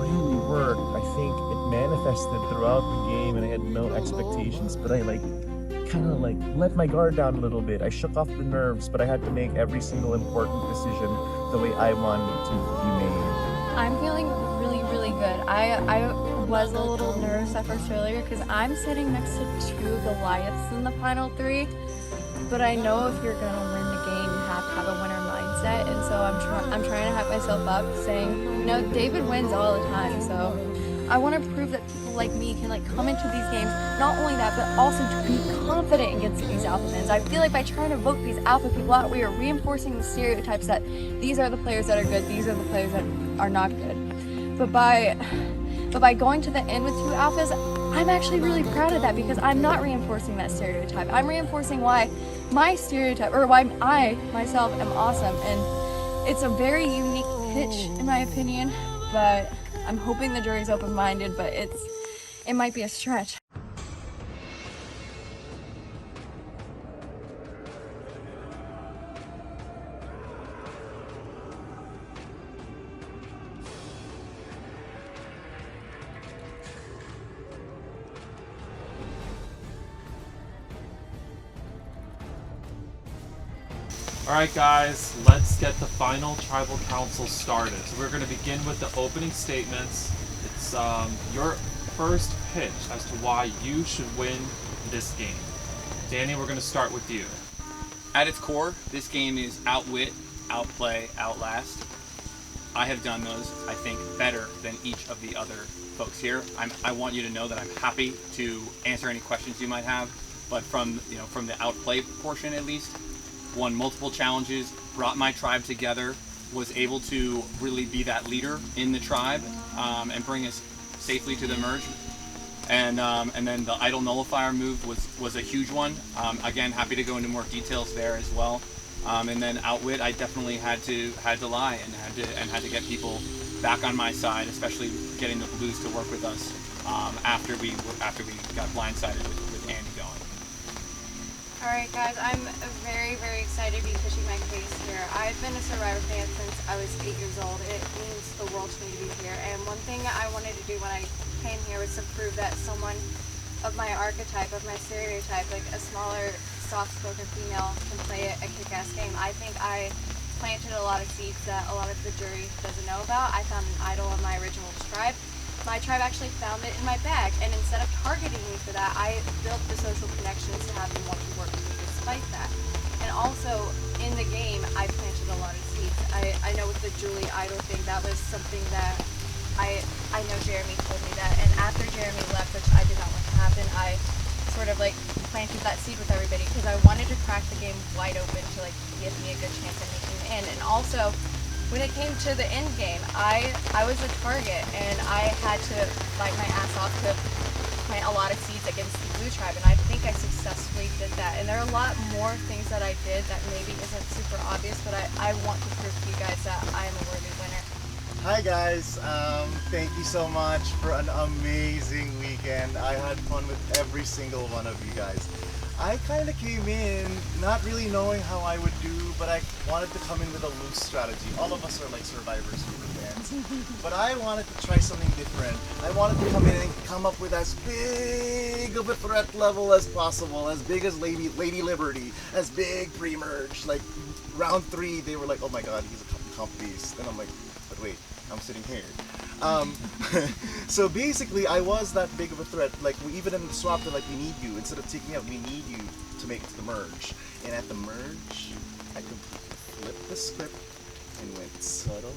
really worked. I think it manifested throughout the game, and I had no expectations, but I kind of let my guard down a little bit. I shook off the nerves, but I had to make every single important decision the way I wanted it to be made. I'm feeling really, really good. I was a little nervous at first earlier because I'm sitting next to 2 Goliaths in the final 3, but I know if you're gonna win the game, you have to have a winner mindset, and so I'm trying to hype myself up, saying, you know, David wins all the time, so I want to prove that people like me can come into these games, not only that, but also to be confident against these alpha men. I feel like by trying to vote these alpha people out, we are reinforcing the stereotypes that these are the players that are good, these are the players that are not good. But by going to the end with 2 alphas, I'm actually really proud of that because I'm not reinforcing that stereotype. I'm reinforcing why my stereotype, or why I myself am awesome, and it's a very unique pitch in my opinion, but I'm hoping the jury's open-minded, but it might be a stretch. Alright guys, let's get the final tribal council started. So we're going to begin with the opening statements. It's your first pitch as to why you should win this game. Danny, we're going to start with you. At its core, this game is outwit, outplay, outlast. I have done those, I think, better than each of the other folks here. I want you to know that I'm happy to answer any questions you might have, but from the outplay portion at least, won multiple challenges, brought my tribe together, was able to really be that leader in the tribe, and bring us safely to the merge. And then the idle nullifier move was a huge one. Again, happy to go into more details there as well. And then outwit, I definitely had to lie and had to get people back on my side, especially getting the blues to work with us after we got blindsided with Andy going. Alright guys, I'm very, very excited to be pushing my case here. I've been a Survivor fan since I was 8 years old. It means the world to me to be here. And one thing I wanted to do when I came here was to prove that someone of my archetype, of my stereotype, like a smaller, soft-spoken female can play a kick-ass game. I think I planted a lot of seeds that a lot of the jury doesn't know about. I found an idol in my original tribe. My tribe actually found it in my bag, and instead of targeting me for that, I built the social connections to have them want to work with me despite that. And also, in the game, I planted a lot of seeds. I know with the Julie idol thing, that was something that I know Jeremy told me that, and after Jeremy left, which I did not want to happen, I sort of planted that seed with everybody because I wanted to crack the game wide open to give me a good chance at making the end. And also, when it came to the end game, I was a target, and I had to fight my ass off to plant a lot of seeds against the blue tribe, and I think I successfully did that. And there are a lot more things that I did that maybe isn't super obvious, but I want to prove to you guys that I am a worthy winner. Hi guys, thank you so much for an amazing weekend. I had fun with every single one of you guys. I kind of came in not really knowing how I would do, but I wanted to come in with a loose strategy. All of us are like Survivor super fans, but I wanted to try something different. I wanted to come in and come up with as big of a threat level as possible, as big as Lady Liberty, as big pre-merge. Like round 3, they were like, oh my god, he's a comp beast. And I'm like, but wait, I'm sitting here. So basically, I was that big of a threat. Like, even in the swap, they're like, we need you. Instead of taking me out, we need you to make it to the merge. And at the merge, I completely flipped the script and went subtle,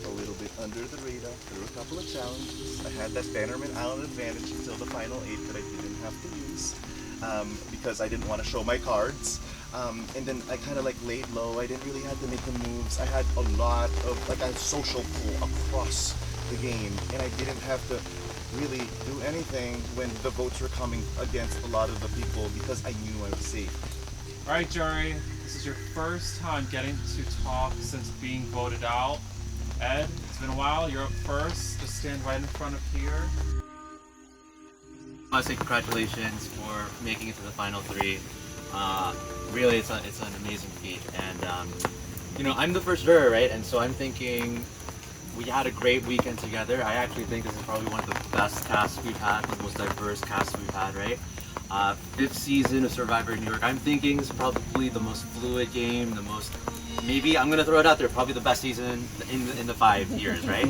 a little bit under the radar, through a couple of challenges. I had that Bannerman Island advantage until the final 8 that I didn't have to use because I didn't want to show my cards. And then I kind of like laid low. I didn't really have to make the moves. I had a lot of like a social pull across the game, and I didn't have to really do anything when the votes were coming against a lot of the people because I knew I was safe. All right, Jerry, this is your first time getting to talk since being voted out. Ed, it's been a while. You're up first. Just stand right in front of here. I want to say congratulations for making it to the final 3. Really, it's an amazing feat, and you know, I'm the first juror, right? And so I'm thinking we had a great weekend together. I actually think this is probably one of the best casts we've had, the most diverse cast we've had, right? 5th season of Survivor New York. I'm thinking it's probably the most fluid game, the most, maybe I'm gonna throw it out there, probably the best season in the 5 years, right?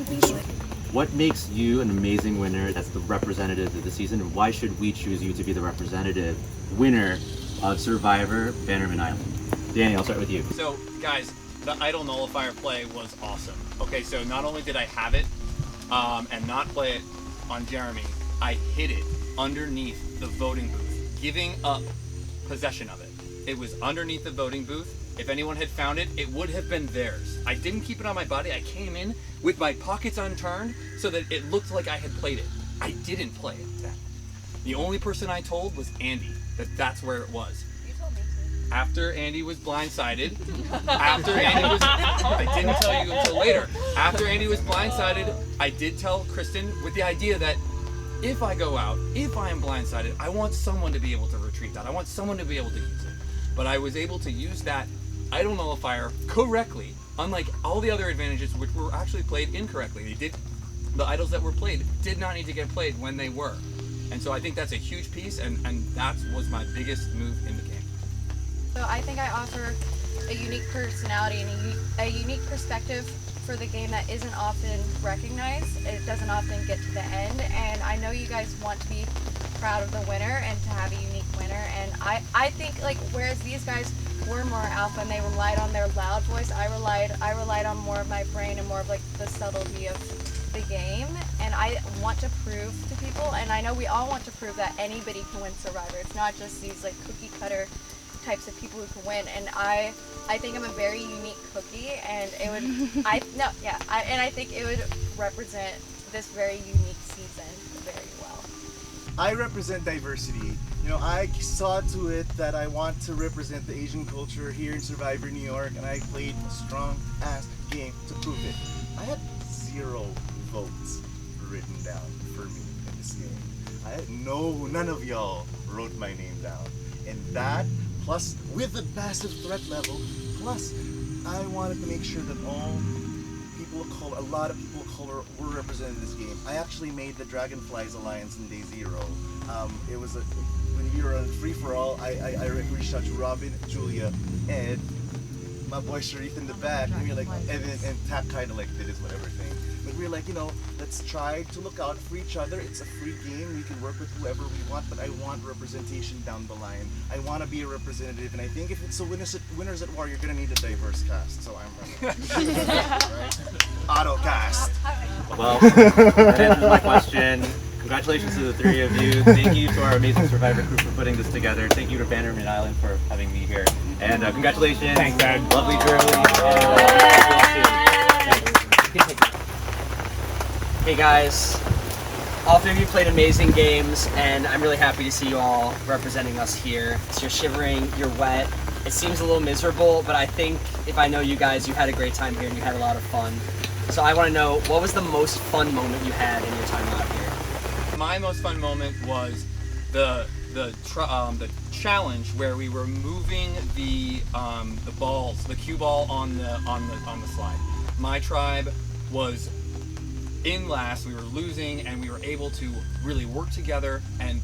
What makes you an amazing winner that's the representative of the season, and why should we choose you to be the representative winner of Survivor Bannerman Island? Danny, I'll start with you. So, guys, the idol nullifier play was awesome. Okay, so not only did I have it and not play it on Jeremy, I hid it underneath the voting booth, giving up possession of it. It was underneath the voting booth. If anyone had found it, it would have been theirs. I didn't keep it on my body. I came in with my pockets unturned so that it looked like I had played it. I didn't play it then. The only person I told was Andy that that's where it was. You told me to. After Andy was blindsided, I didn't tell you until later. After Andy was blindsided, I did tell Kristen with the idea that if I go out, if I am blindsided, I want someone to be able to retrieve that. I want someone to be able to use it. But I was able to use that idol nullifier correctly, unlike all the other advantages which were actually played incorrectly. The idols that were played did not need to get played when they were. And so I think that's a huge piece, and that was my biggest move in the game. So I think I offer a unique personality and a unique perspective for the game that isn't often recognized. It doesn't often get to the end, and I know you guys want to be proud of the winner and to have a unique winner, and I think, like, whereas these guys were more alpha and they relied on their loud voice, I relied on more of my brain and more of like the subtlety of the game, and I want to prove to people, and I know we all want to prove that anybody can win Survivor. It's not just these like cookie cutter types of people who can win, and I think I'm a very unique cookie, and it would I think it would represent this very unique season very well. I represent diversity. You know, I saw to it that I want to represent the Asian culture here in Survivor New York, and I played a strong-ass game to prove it. I had 0 votes written down for me in this game. None of y'all wrote my name down. And that, plus with the massive threat level, plus I wanted to make sure that all people of color, a lot of people of color were represented in this game. I actually made the Dragonflies Alliance in day 0. It was when we were on free-for-all, I reached out to Robin, Julia, Ed, my boy Sharif in the back, and we were like, and Tap kind of like did his whatever thing. But we were like, you know, let's try to look out for each other. It's a free game. We can work with whoever we want, but I want representation down the line. I want to be a representative, and I think if it's a winners at war, you're gonna need a diverse cast. So I'm right? Auto cast. Well, that answers my question. Congratulations to the 3 of you. Thank you to our amazing Survivor crew for putting this together. Thank you to Bannerman Island for having me here. And congratulations. Thanks, Dad. Lovely journey. Hey guys, all 3 of you played amazing games, and I'm really happy to see you all representing us here. So you're shivering, you're wet. It seems a little miserable, but I think if I know you guys, you had a great time here and you had a lot of fun. So I want to know, what was the most fun moment you had in your time out here? My most fun moment was the challenge where we were moving the balls, the cue ball on the slide. My tribe was in last, we were losing, and we were able to really work together and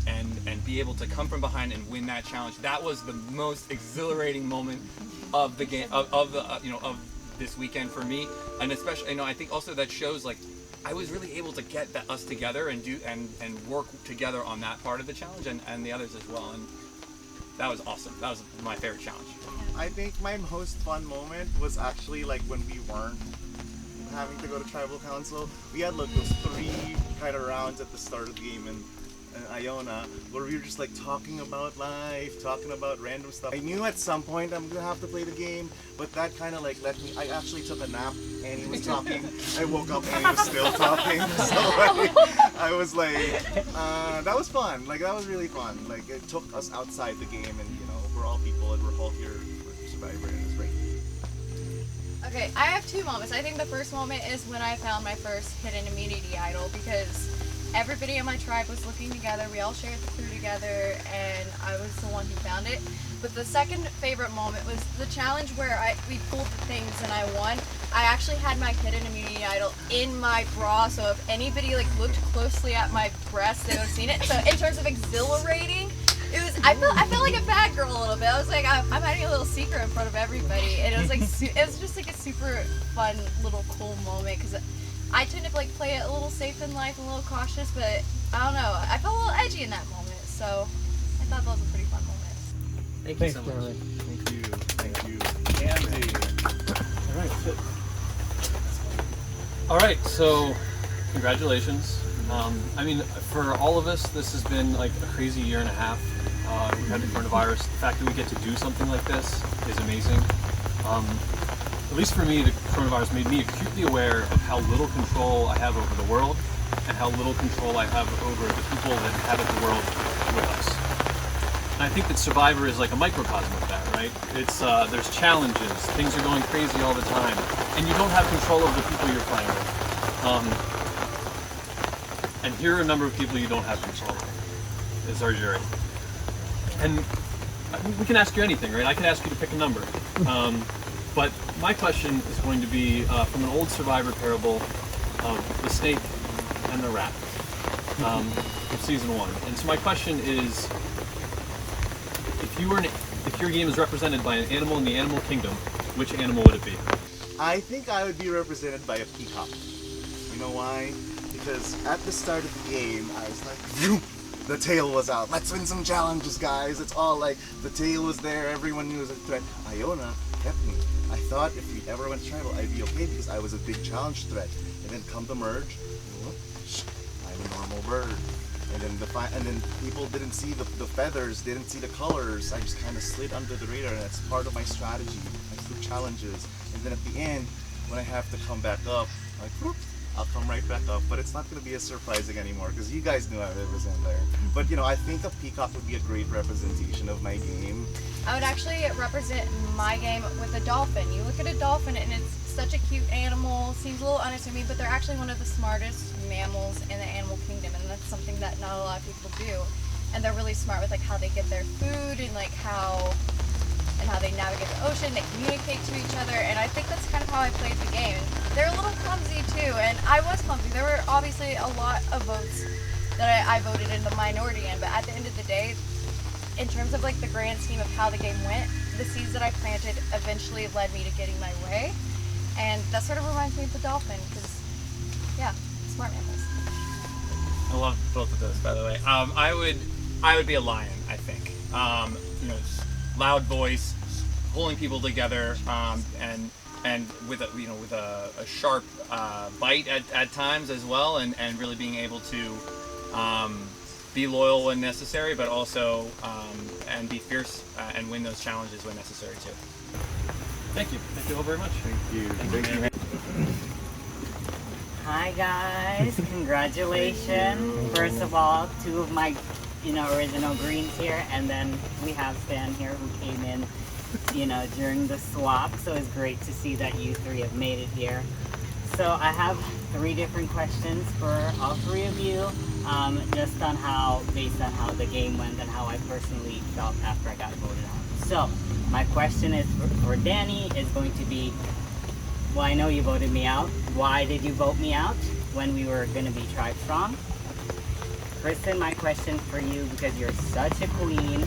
be able to come from behind and win that challenge. That was the most exhilarating moment of the game of this weekend for me, and especially, I think also that shows like I was really able to get us together and do and work together on that part of the challenge and the others as well, and that was awesome. That was my favorite challenge. I think my most fun moment was actually like when we weren't having to go to tribal council. We had like those 3 kind of rounds at the start of the game, and and Iona, where we were just like talking about life, talking about random stuff. I knew at some point I'm gonna have to play the game, but that kind of like let me. I actually took a nap. Annie was talking. I woke up. Annie was still talking. So I was like, that was fun. Like that was really fun. Like it took us outside the game, and you know we're all people, and we're all here for Survivor, and it's great. Okay, I have two moments. I think the first moment is when I found my first hidden immunity idol, because everybody in my tribe was looking together, we all shared the clue together, and I was the one who found it. But the second favorite moment was the challenge where we pulled the things and I won. I actually had my hidden immunity idol in my bra, so if anybody like looked closely at my breast, they would have seen it. So in terms of exhilarating, it was. I felt like a bad girl a little bit. I was like, I'm hiding a little secret in front of everybody, and it was like it was just like a super fun little cool moment, because I tend to like play it a little safe in life, a little cautious, but I don't know. I felt a little edgy in that moment, so I thought that was a pretty fun moment. Thank you so much. Thank you. Thank you. Andy. All right, so congratulations. I mean, for all of us, this has been like a crazy year and a half. We've had the coronavirus. The fact that we get to do something like this is amazing. At least for me, the coronavirus made me acutely aware of how little control I have over the world and how little control I have over the people that inhabit the world with us. And I think that Survivor is like a microcosm of that, right? It's there's challenges, things are going crazy all the time, and you don't have control over the people you're playing with. And here are a number of people you don't have control over, is our jury. And we can ask you anything, right? I can ask you to pick a number. But my question is going to be from an old Survivor parable of the snake and the rat from season 1. And so my question is, if your game is represented by an animal in the animal kingdom, which animal would it be? I think I would be represented by a peacock. You know why? Because at the start of the game, I was like, Vroom! The tail was out. Let's win some challenges, guys. It's all like, the tail was there, everyone knew it was a threat. Iona kept me. I thought if we ever went tribal, I'd be okay because I was a big challenge threat. And then come the merge, whoops, I'm a normal bird. And then people didn't see the feathers, didn't see the colors. I just kind of slid under the radar, and that's part of my strategy. I threw challenges, and then at the end, when I have to come back up, like, whoop, I'll come right back up. But it's not going to be as surprising anymore because you guys knew I was in there. But you know, I think a peacock would be a great representation of my game. I would actually represent my game with a dolphin. You look at a dolphin and it's such a cute animal, seems a little unassuming, but they're actually one of the smartest mammals in the animal kingdom, and that's something that not a lot of people do. And they're really smart with like how they get their food and like how they navigate the ocean, they communicate to each other, and I think that's kind of how I played the game. They're a little clumsy too, and I was clumsy. There were obviously a lot of votes that I voted in the minority in, but at the end of the day, in terms of like the grand scheme of how the game went, the seeds that I planted eventually led me to getting my way, and that sort of reminds me of the dolphin, because yeah, smart mammals. I love both of those, by the way. I would be a lion, I think. You know, loud voice, pulling people together, and with a sharp bite at times as well, and really being able to be loyal when necessary, but also and be fierce and win those challenges when necessary too. Thank you. Thank you all very much. Thank you. Thank you. Hi guys, congratulations. First of all, two of my original greens here, and then we have Stan here who came in during the swap, so it's great to see that you three have made it here. So I have 3 different questions for all 3 of you, just on based on how the game went and how I personally felt after I got voted on. So my question is for Danny is going to be, well, I know you voted me out. Why did you vote me out when we were going to be Tribe Strong? Kristen, my question for you, because you're such a queen,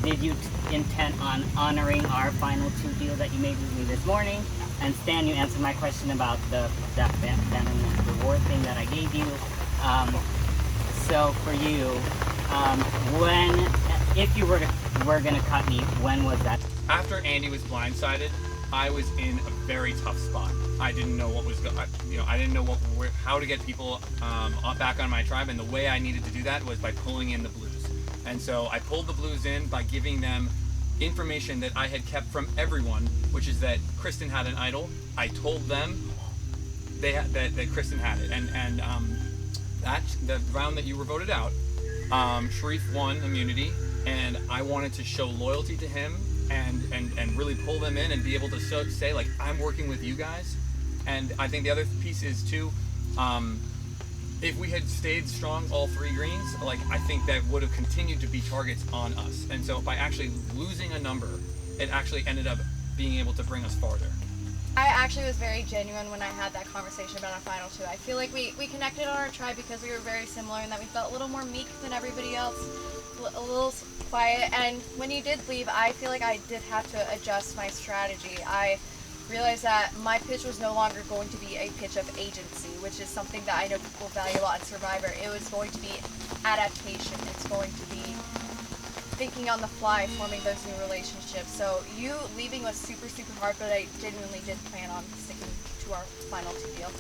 did you intend on honoring our final 2 deal that you made with me this morning? And Stan, you answered my question about that Bannerman reward thing that I gave you. So for you, if you were gonna cut me, when was that? After Andy was blindsided, I was in a very tough spot. I didn't know what was I didn't know how to get people back on my tribe, and the way I needed to do that was by pulling in the blues. And so I pulled the blues in by giving them information that I had kept from everyone, which is that Kristen had an idol. I told them that Kristen had it, and that the round that you were voted out, Sharif won immunity, and I wanted to show loyalty to him and really pull them in and be able to say, like, I'm working with you guys. And I think the other piece is too, if we had stayed strong, all three greens, like, I think that would have continued to be targets on us. And so by actually losing a number, it actually ended up being able to bring us farther. I actually was very genuine when I had that conversation about our final two. I feel like we connected on our tribe because we were very similar and that we felt a little more meek than everybody else, a little quiet. And when you did leave, I feel like I did have to adjust my strategy. I realized that my pitch was no longer going to be a pitch of agency, which is something that I know people value a lot in Survivor. It was going to be adaptation. It's going to be thinking on the fly, forming those new relationships. So you leaving was super, super hard, but I genuinely did plan on sticking to our final two deal.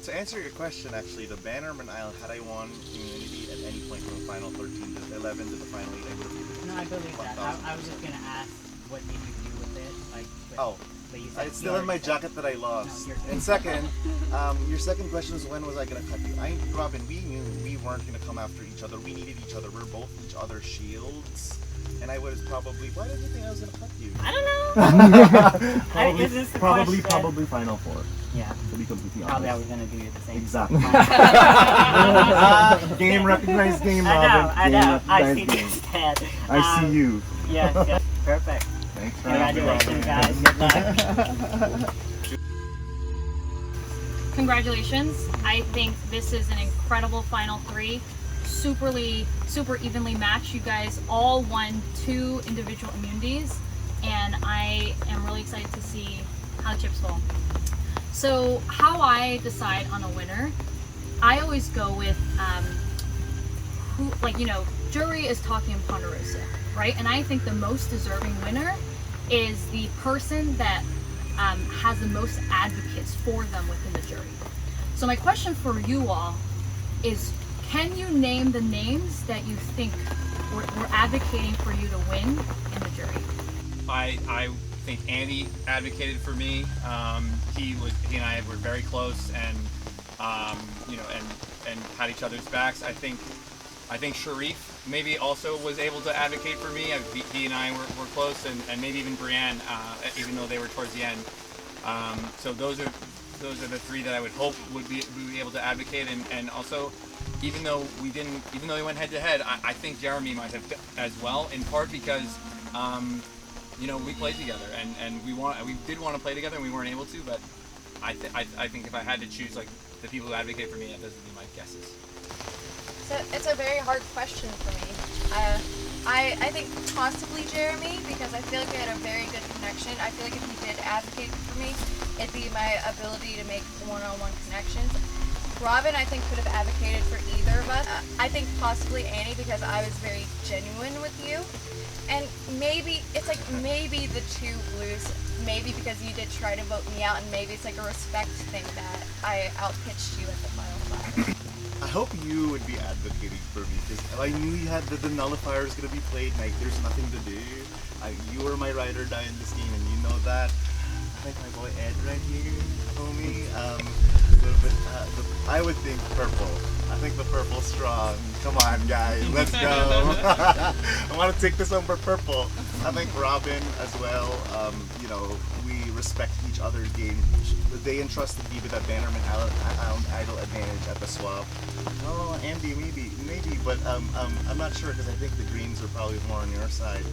To answer your question, actually, the Bannerman Isle, had I won immunity at any point from the final 13 to 11 to the final 8, I would have given it. No, I believe that. I was just gonna ask, what did you do with it? Like, but you said it's still in my jacket that I lost. And second, your second question is, when was I gonna cut you? Robin, we knew we weren't gonna come after each other. We needed each other. We're both each other's shields. And I was probably, why did you think I was gonna cut you? I don't know. Probably final four. Yeah. To be completely honest. Probably I was gonna do the same. Exactly. Game recognized game, Robin. I know. I see game. this dad. I see you. Yes. Perfect. Thanks for Congratulations, guys. Good luck. Congratulations. I think this is an incredible final three. Super evenly matched. You guys all won 2 individual immunities, and I am really excited to see how the chips fall. So how I decide on a winner, I always go with who, like, you know, jury is talking in Ponderosa, right? And I think the most deserving winner is the person that has the most advocates for them within the jury. So my question for you all is, can you name the names that you think were advocating for you to win in the jury? I think Andy advocated for me. He and I were very close, and you know, and had each other's backs. I think Sharif maybe also was able to advocate for me. He and I were close, and maybe even Brienne, even though they were towards the end. So those are the 3 that I would hope would be able to advocate, and also, even though they went head to head, I think Jeremy might have as well, in part because you know, we played together, and we did want to play together, and we weren't able to. But I think if I had to choose, like, the people who advocate for me, those would be my guesses. So it's a very hard question for me. I think possibly Jeremy, because I feel like we had a very good connection. I feel like if he did advocate for me, it'd be my ability to make one-on-one connections. Robin, I think, could have advocated for either of us. I think possibly Annie, because I was very genuine with you. And maybe, it's like, maybe the 2 blues, maybe because you did try to vote me out, and maybe it's like a respect thing that I outpitched you at the final 5. I hope you would be advocating for me, because I knew you had the nullifier is going to be played, like, there's nothing to do. You were my ride or die in this game, and you know that. I think my boy Ed right here, homie. I would think purple. I think the purple's strong. Come on, guys, let's go. I want to take this one for purple. I think Robin as well. You know, we respect each other's game. They entrusted me with that Bannerman idol advantage at the swap. Oh, Andy, maybe, but I'm not sure, because I think the greens are probably more on your side.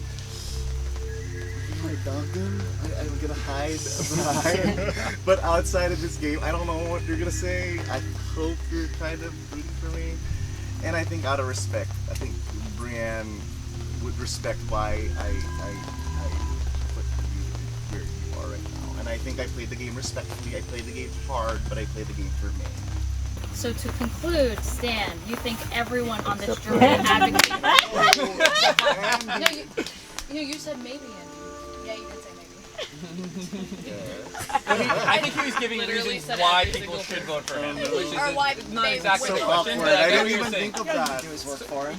I dogged him. I'm gonna hide behind. But outside of this game, I don't know what you're gonna say. I hope you're kind of rooting for me. And I think out of respect, I think Brienne would respect why I put you where you are right now. And I think I played the game respectfully. I played the game hard, but I played the game for me. So to conclude, Stan, you think everyone on this jury advocated? No, you said maybe, Andy. Yeah, you did say maybe. I think he was giving reasons why people should vote for him, which is Or why not they exactly would the vote question. for But him. I I get don't what you're even saying. think of that. Do his work for him.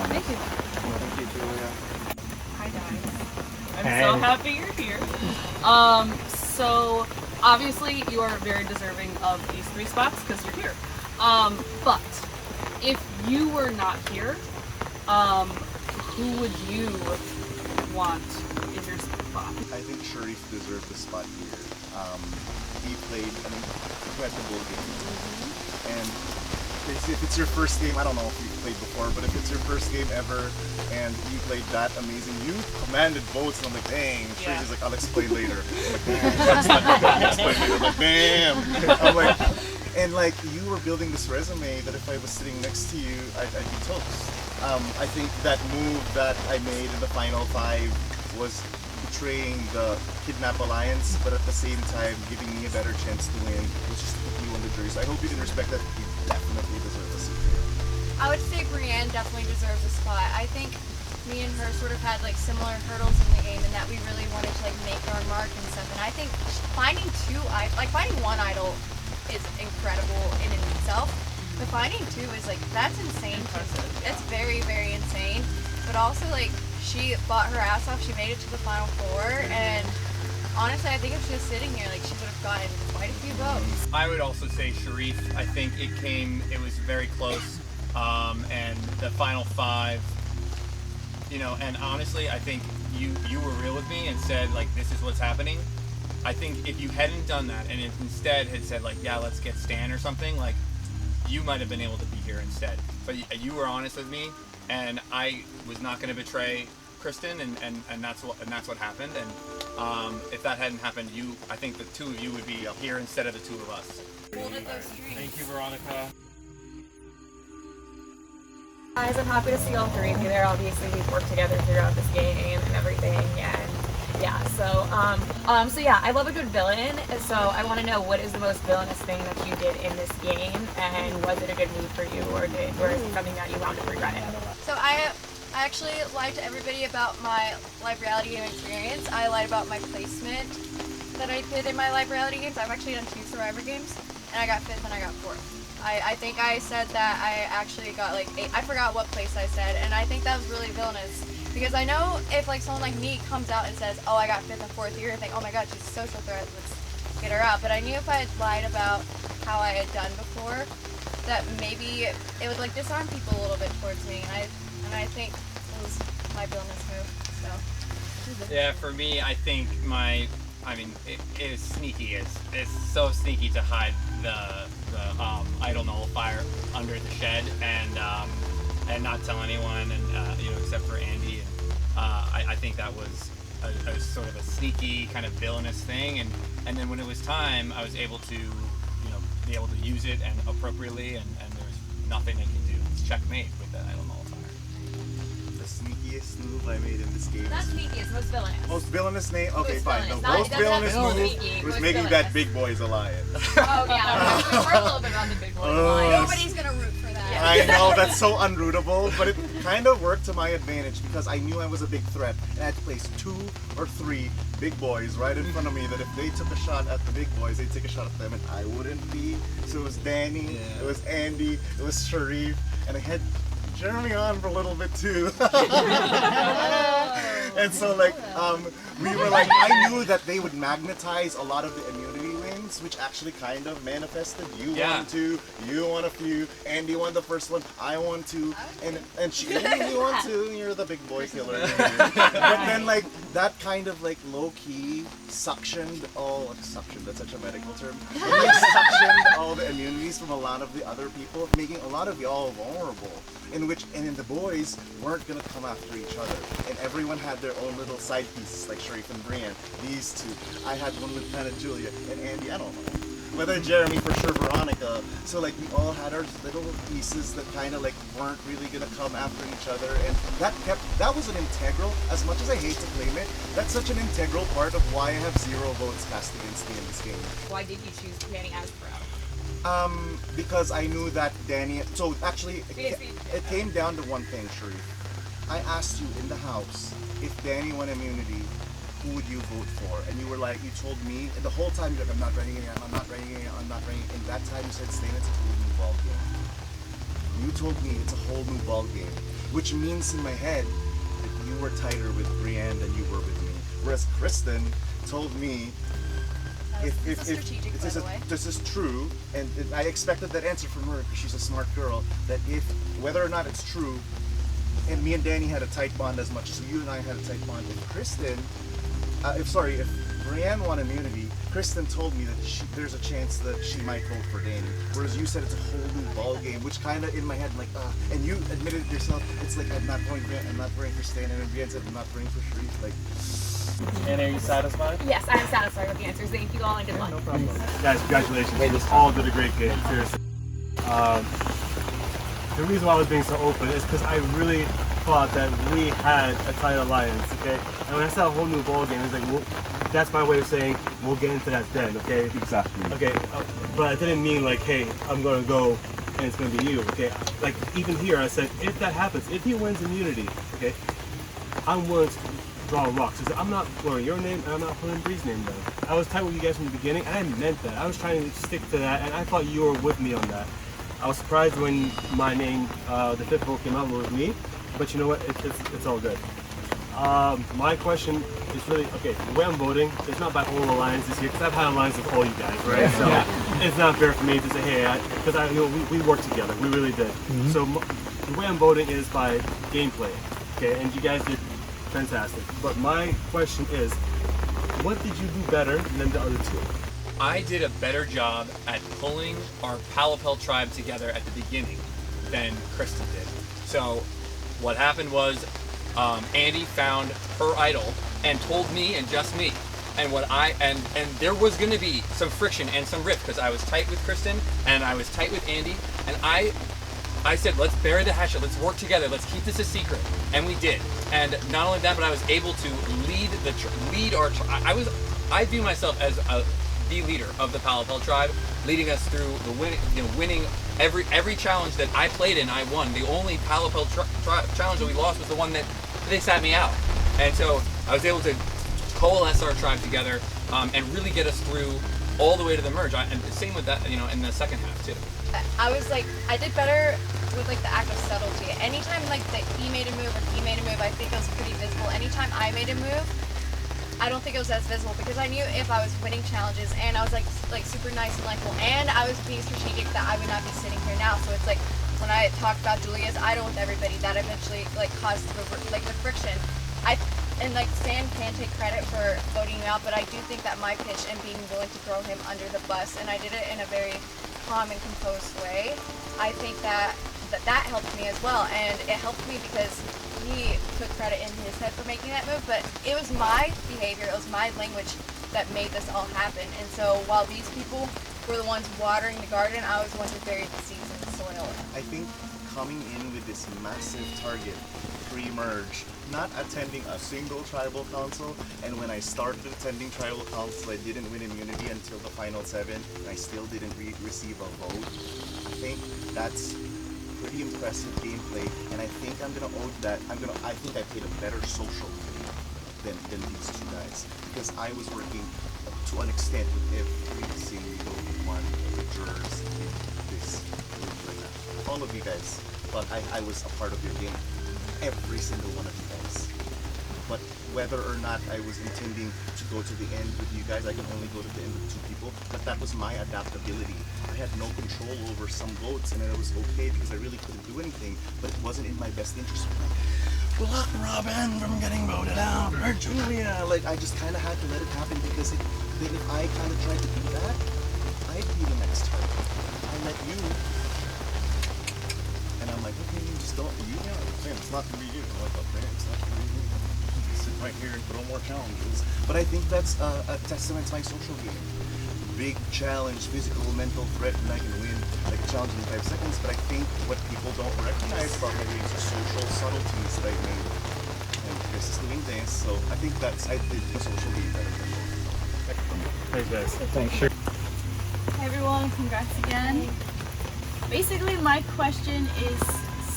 Thank you. Thank you, Julia. Hi guys. I'm Hey. so happy you're here. So obviously you are very deserving of these 3 spots because you're here. But if you were not here, who would you want is your spot? I think Sharif deserved the spot here. He played an incredible game. And if it's your first game, I don't know if you've played before, but if it's your first game ever and you played that amazing, you commanded votes, and I'm like, dang. Sharif is like, I'll explain later. I'm like, damn. I'll explain later. I'm like, damn. I'm like, and like, you were building this resume that if I was sitting next to you, I'd be toast. I think that move that I made in the final 5 was betraying the Kidnap Alliance, but at the same time giving me a better chance to win, which is to put you on the jury. So I hope you can respect that. You definitely deserve a seat here. I would say Brienne definitely deserves a spot. I think me and her sort of had like similar hurdles in the game, and that we really wanted to like make our mark and stuff. And I think finding finding one idol is incredible in and of itself. But finding 2 is like, that's insane. It's very, very insane. But also like, she fought her ass off. She made it to the final 4, and honestly, I think if she was sitting here, like, she would have gotten quite a few votes. I would also say Sharif. I think it was very close, and the final 5, and honestly, I think you were real with me and said, like, this is what's happening. I think if you hadn't done that and if instead had said, like, yeah, let's get Stan or something, like, you might have been able to be here instead. But you were honest with me, and I was not going to betray Kristen, and that's what happened. And if that hadn't happened, I think the 2 of you would be here instead of the 2 of us. Thank you, Veronica. Guys, I'm happy to see all 3 of you there. Obviously, we've worked together throughout this game and everything, and yeah. So yeah, I love a good villain. So I want to know, what is the most villainous thing that you did in this game, and was it a good move for you, or is it something that you wound up regretting? So I actually lied to everybody about my live reality game experience. I lied about my placement that I did in my live reality games. I've actually done 2 Survivor games, and I got 5th and I got 4th. I think I said that I actually got like 8. I forgot what place I said, and I think that was really villainous. Because I know if like someone like me comes out and says, oh, I got 5th and 4th, you're gonna think, oh my god, she's a social threat, let's get her out. But I knew if I had lied about how I had done before, that maybe it would like disarm people a little bit towards me, and I think it was my villainous move. So Yeah, for me, I think it is sneaky. It's so sneaky to hide the idol nullifier under the shed and not tell anyone, and except for Andy. And I think that was a sort of a sneaky kind of villainous thing. And then when it was time, I was able to be able to use it and appropriately, and there's nothing they can do. It's checkmate with that idol nullifier. The sneakiest move I made in this game. not sneakiest, most villainous. Most villainous name? Okay, Most fine. villainous. The Not- most it doesn't have villainous to be move sneaky, was most making villainous. that Big Boys Alliance. Oh yeah, we're a little bit on the big boy line. Nobody's gonna root for that. I know, that's so unrootable, but it kind of worked to my advantage because I knew I was a big threat, and I had to place 2 or 3 big boys right in front of me that if they took a shot at the big boys, they'd take a shot at them, and I wouldn't be. So it was Danny, it was Andy, it was Sharif, and I had Jeremy on for a little bit too. And so like, we were like, I knew that they would magnetize a lot of the immunity wins, which actually kind of manifested. You won 2, you won a few, Andy won the first one, I won 2, and she you won 2, you're the big boy killer. But then like, that kind of like low-key suctioned that's such a medical term. It like suctioned all the immunities from a lot of the other people, making a lot of y'all vulnerable. And the boys weren't gonna come after each other, and everyone had their own little side pieces, like Sharif and Brienne. These 2, I had one with Planet Julia and Andy. I don't know whether Jeremy, for sure Veronica. So like we all had our little pieces that kind of like weren't really gonna come after each other, and that was an integral. As much as I hate to claim it, that's such an integral part of why I have 0 votes cast against me in this game. Why did you choose Danny as pro? Because I knew that Danny. So actually, it came down to one thing, Sharif. I asked you in the house if Danny won immunity, who would you vote for? And you were like, you told me, and the whole time you're like, I'm not writing it, I'm not writing it, I'm not writing it. And that time you said, Stan, it's a whole new ball game. You told me it's a whole new ball game, which means in my head that you were tighter with Brienne than you were with me. Whereas Kristen told me, if this is true, and I expected that answer from her because she's a smart girl, that if, whether or not it's true, and me and Danny had a tight bond as much as you and I had a tight bond, if Brienne won immunity, Kristen told me that there's a chance that she might vote for Danny. Whereas you said it's a whole new ball game, which kind of in my head, like, and you admitted it yourself, it's like, I'm not voting for Stan, and Brienne said, I'm not voting for Sharif, like. And are you satisfied? Yes, I'm satisfied with the answers. Thank you all and good luck. No problem. Guys, congratulations. You all did a great game, seriously. The reason why I was being so open is because I really thought that we had a tight alliance, okay? And when I saw a whole new ball game, it's like, well, that's my way of saying we'll get into that then, okay? Exactly. Okay, but I didn't mean like, hey, I'm gonna go and it's gonna be you, okay? Like even here, I said if that happens, if he wins immunity, okay, I'm willing to draw rocks. I said, I'm not putting your name and I'm not putting Bree's name down. I was tight with you guys from the beginning, and I meant that. I was trying to stick to that, and I thought you were with me on that. I was surprised when my name, the fifth vote came out with me, but you know what? It's all good. My question is really, okay, the way I'm voting, it's not by all alliances here, because I've had alliances with all you guys, right? So it's not fair for me to say, hey, because we worked together, we really did. So the way I'm voting is by gameplay, okay? And you guys did fantastic. But my question is, what did you do better than the other two? I did a better job at pulling our Palapel tribe together at the beginning than Kristen did. So what happened was Andy found her idol and told me and just me. And and there was going to be some friction and some rift because I was tight with Kristen and I was tight with Andy, and I said, let's bury the hatchet, let's work together, let's keep this a secret, and we did. And not only that, but I was able to lead our. I view myself as the leader of the Palapel tribe, leading us through the winning every challenge that I played in. I won. The only Palapel challenge that we lost was the one that they sat me out, and so I was able to coalesce our tribe together and really get us through all the way to the merge. And the same with that, in the second half too. I was like, I did better with like the act of subtlety. Anytime like that he made a move or he made a move, I think it was pretty visible. Anytime I made a move, I don't think it was as visible because I knew if I was winning challenges and I was like super nice and likable and I was being strategic that I would not be sitting here now. So it's like when I talked about Julia's idol with everybody, that eventually like caused the friction. And like Stan can take credit for voting him out, but I do think that my pitch and being willing to throw him under the bus, and I did it in a very calm and composed way, I think that helped me as well. And it helped me because he took credit in his head for making that move, but it was my behavior, it was my language that made this all happen. And so while these people were the ones watering the garden, I was the one who buried the seeds in the soil. I think coming in with this massive target pre-merge, not attending a single tribal council, and when I started attending tribal council, I didn't win immunity until the final 7, and I still didn't receive a vote. I think that's pretty impressive gameplay, and I think I'm gonna owe that. I think I played a better social game than these two guys, because I was working to an extent with every single one of the jurors in this room right now. All of you guys, but I was a part of your game. Every single one of you guys. But whether or not I was intending to go to the end with you guys, I can only go to the end with 2 people, but that was my adaptability. I had no control over some votes, and it was okay because I really couldn't do anything, but it wasn't in my best interest. Block Robin from getting voted out, or Julia. Like, I just kind of had to let it happen because if I kind of tried to do that, I'd be the next target. I let you. And I'm like, okay, you just don't, it's not gonna be you. I'm like, okay, it's not gonna be you. Sit right here and throw more challenges. But I think that's a testament to my social game. Big challenge, physical, mental threat, and I can win like a challenge in 5 seconds. But I think what people don't recognize about my games are social subtleties that I made. And this is doing this, so I think I did the social game better than both. Thanks, guys. Thanks, sure. Hey everyone, congrats again. Basically, my question is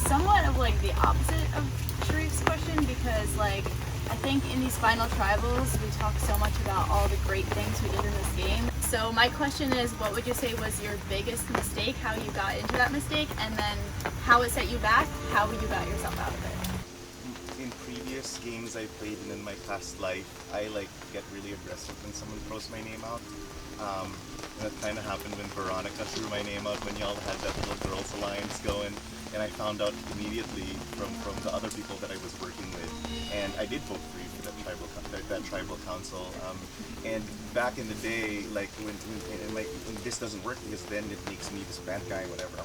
somewhat of like the opposite of Sharif's question because like I think in these final tribals, we talk so much about all the great things we did in this game. So my question is, what would you say was your biggest mistake, how you got into that mistake, and then how it set you back, how you got yourself out of it? In previous games I played and in my past life, I get really aggressive when someone throws my name out. And that kind of happened when Veronica threw my name out when y'all had that little girls alliance going, and I found out immediately from the other people that I was working with, and I did vote for you for that tribal council. And back in the day, like when this doesn't work, because then it makes me this bad guy, whatever.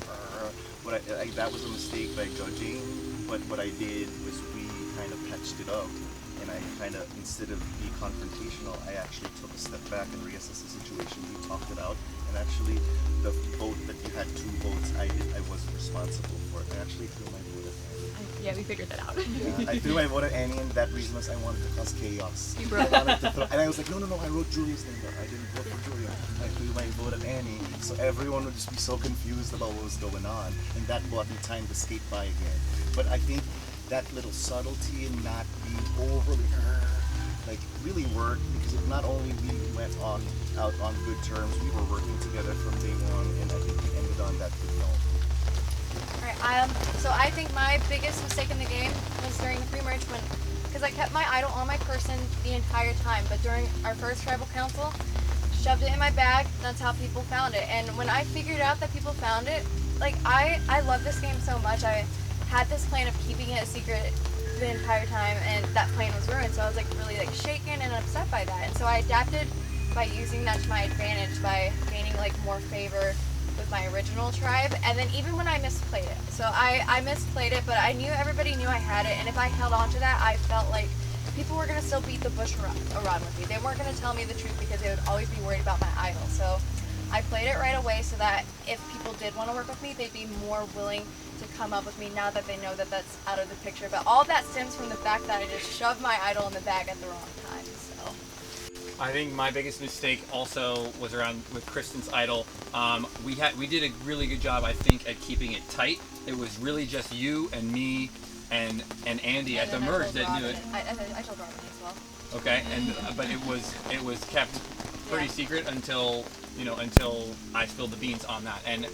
But that was a mistake by judging. But what I did was we kind of patched it up. And I kind of, instead of being confrontational, I actually took a step back and reassessed the situation. We talked it out, and actually, the vote that you had 2 votes, I wasn't responsible for it. I actually threw my vote at Annie. Yeah, we figured that out. Yeah, I threw my vote at Annie, and that reason was I wanted to cause chaos. You broke and I was like, no, I wrote Julia's name down. I didn't vote for Julia. I threw my vote at Annie, so everyone would just be so confused about what was going on, and that bought me time to skate by again. But I think that little subtlety and not being overly really worked, because it not only we went out on good terms, we were working together from day one, and I think we ended on that good note. Alright, so I think my biggest mistake in the game was during the pre-merge because I kept my idol on my person the entire time, but during our first tribal council, shoved it in my bag. That's how people found it. And when I figured out that people found it, I love this game so much. I had this plan of keeping it a secret the entire time, and that plan was ruined. So I was really shaken and upset by that. And so I adapted by using that to my advantage by gaining more favor with my original tribe. And then even when I misplayed it, so I misplayed it, but I knew everybody knew I had it, and if I held on to that, I felt like people were gonna still beat the bush around with me. They weren't gonna tell me the truth because they would always be worried about my idol. So I played it right away so that if people did want to work with me, they'd be more willing to come up with me now that they know that that's out of the picture. But all that stems from the fact that I just shoved my idol in the bag at the wrong time. So I think my biggest mistake also was around with Kristen's idol. We did a really good job, I think, at keeping it tight. It was really just you and me and Andy at the merge that knew it. I told Robin as well. Okay, but it was kept pretty secret until I spilled the beans on that. And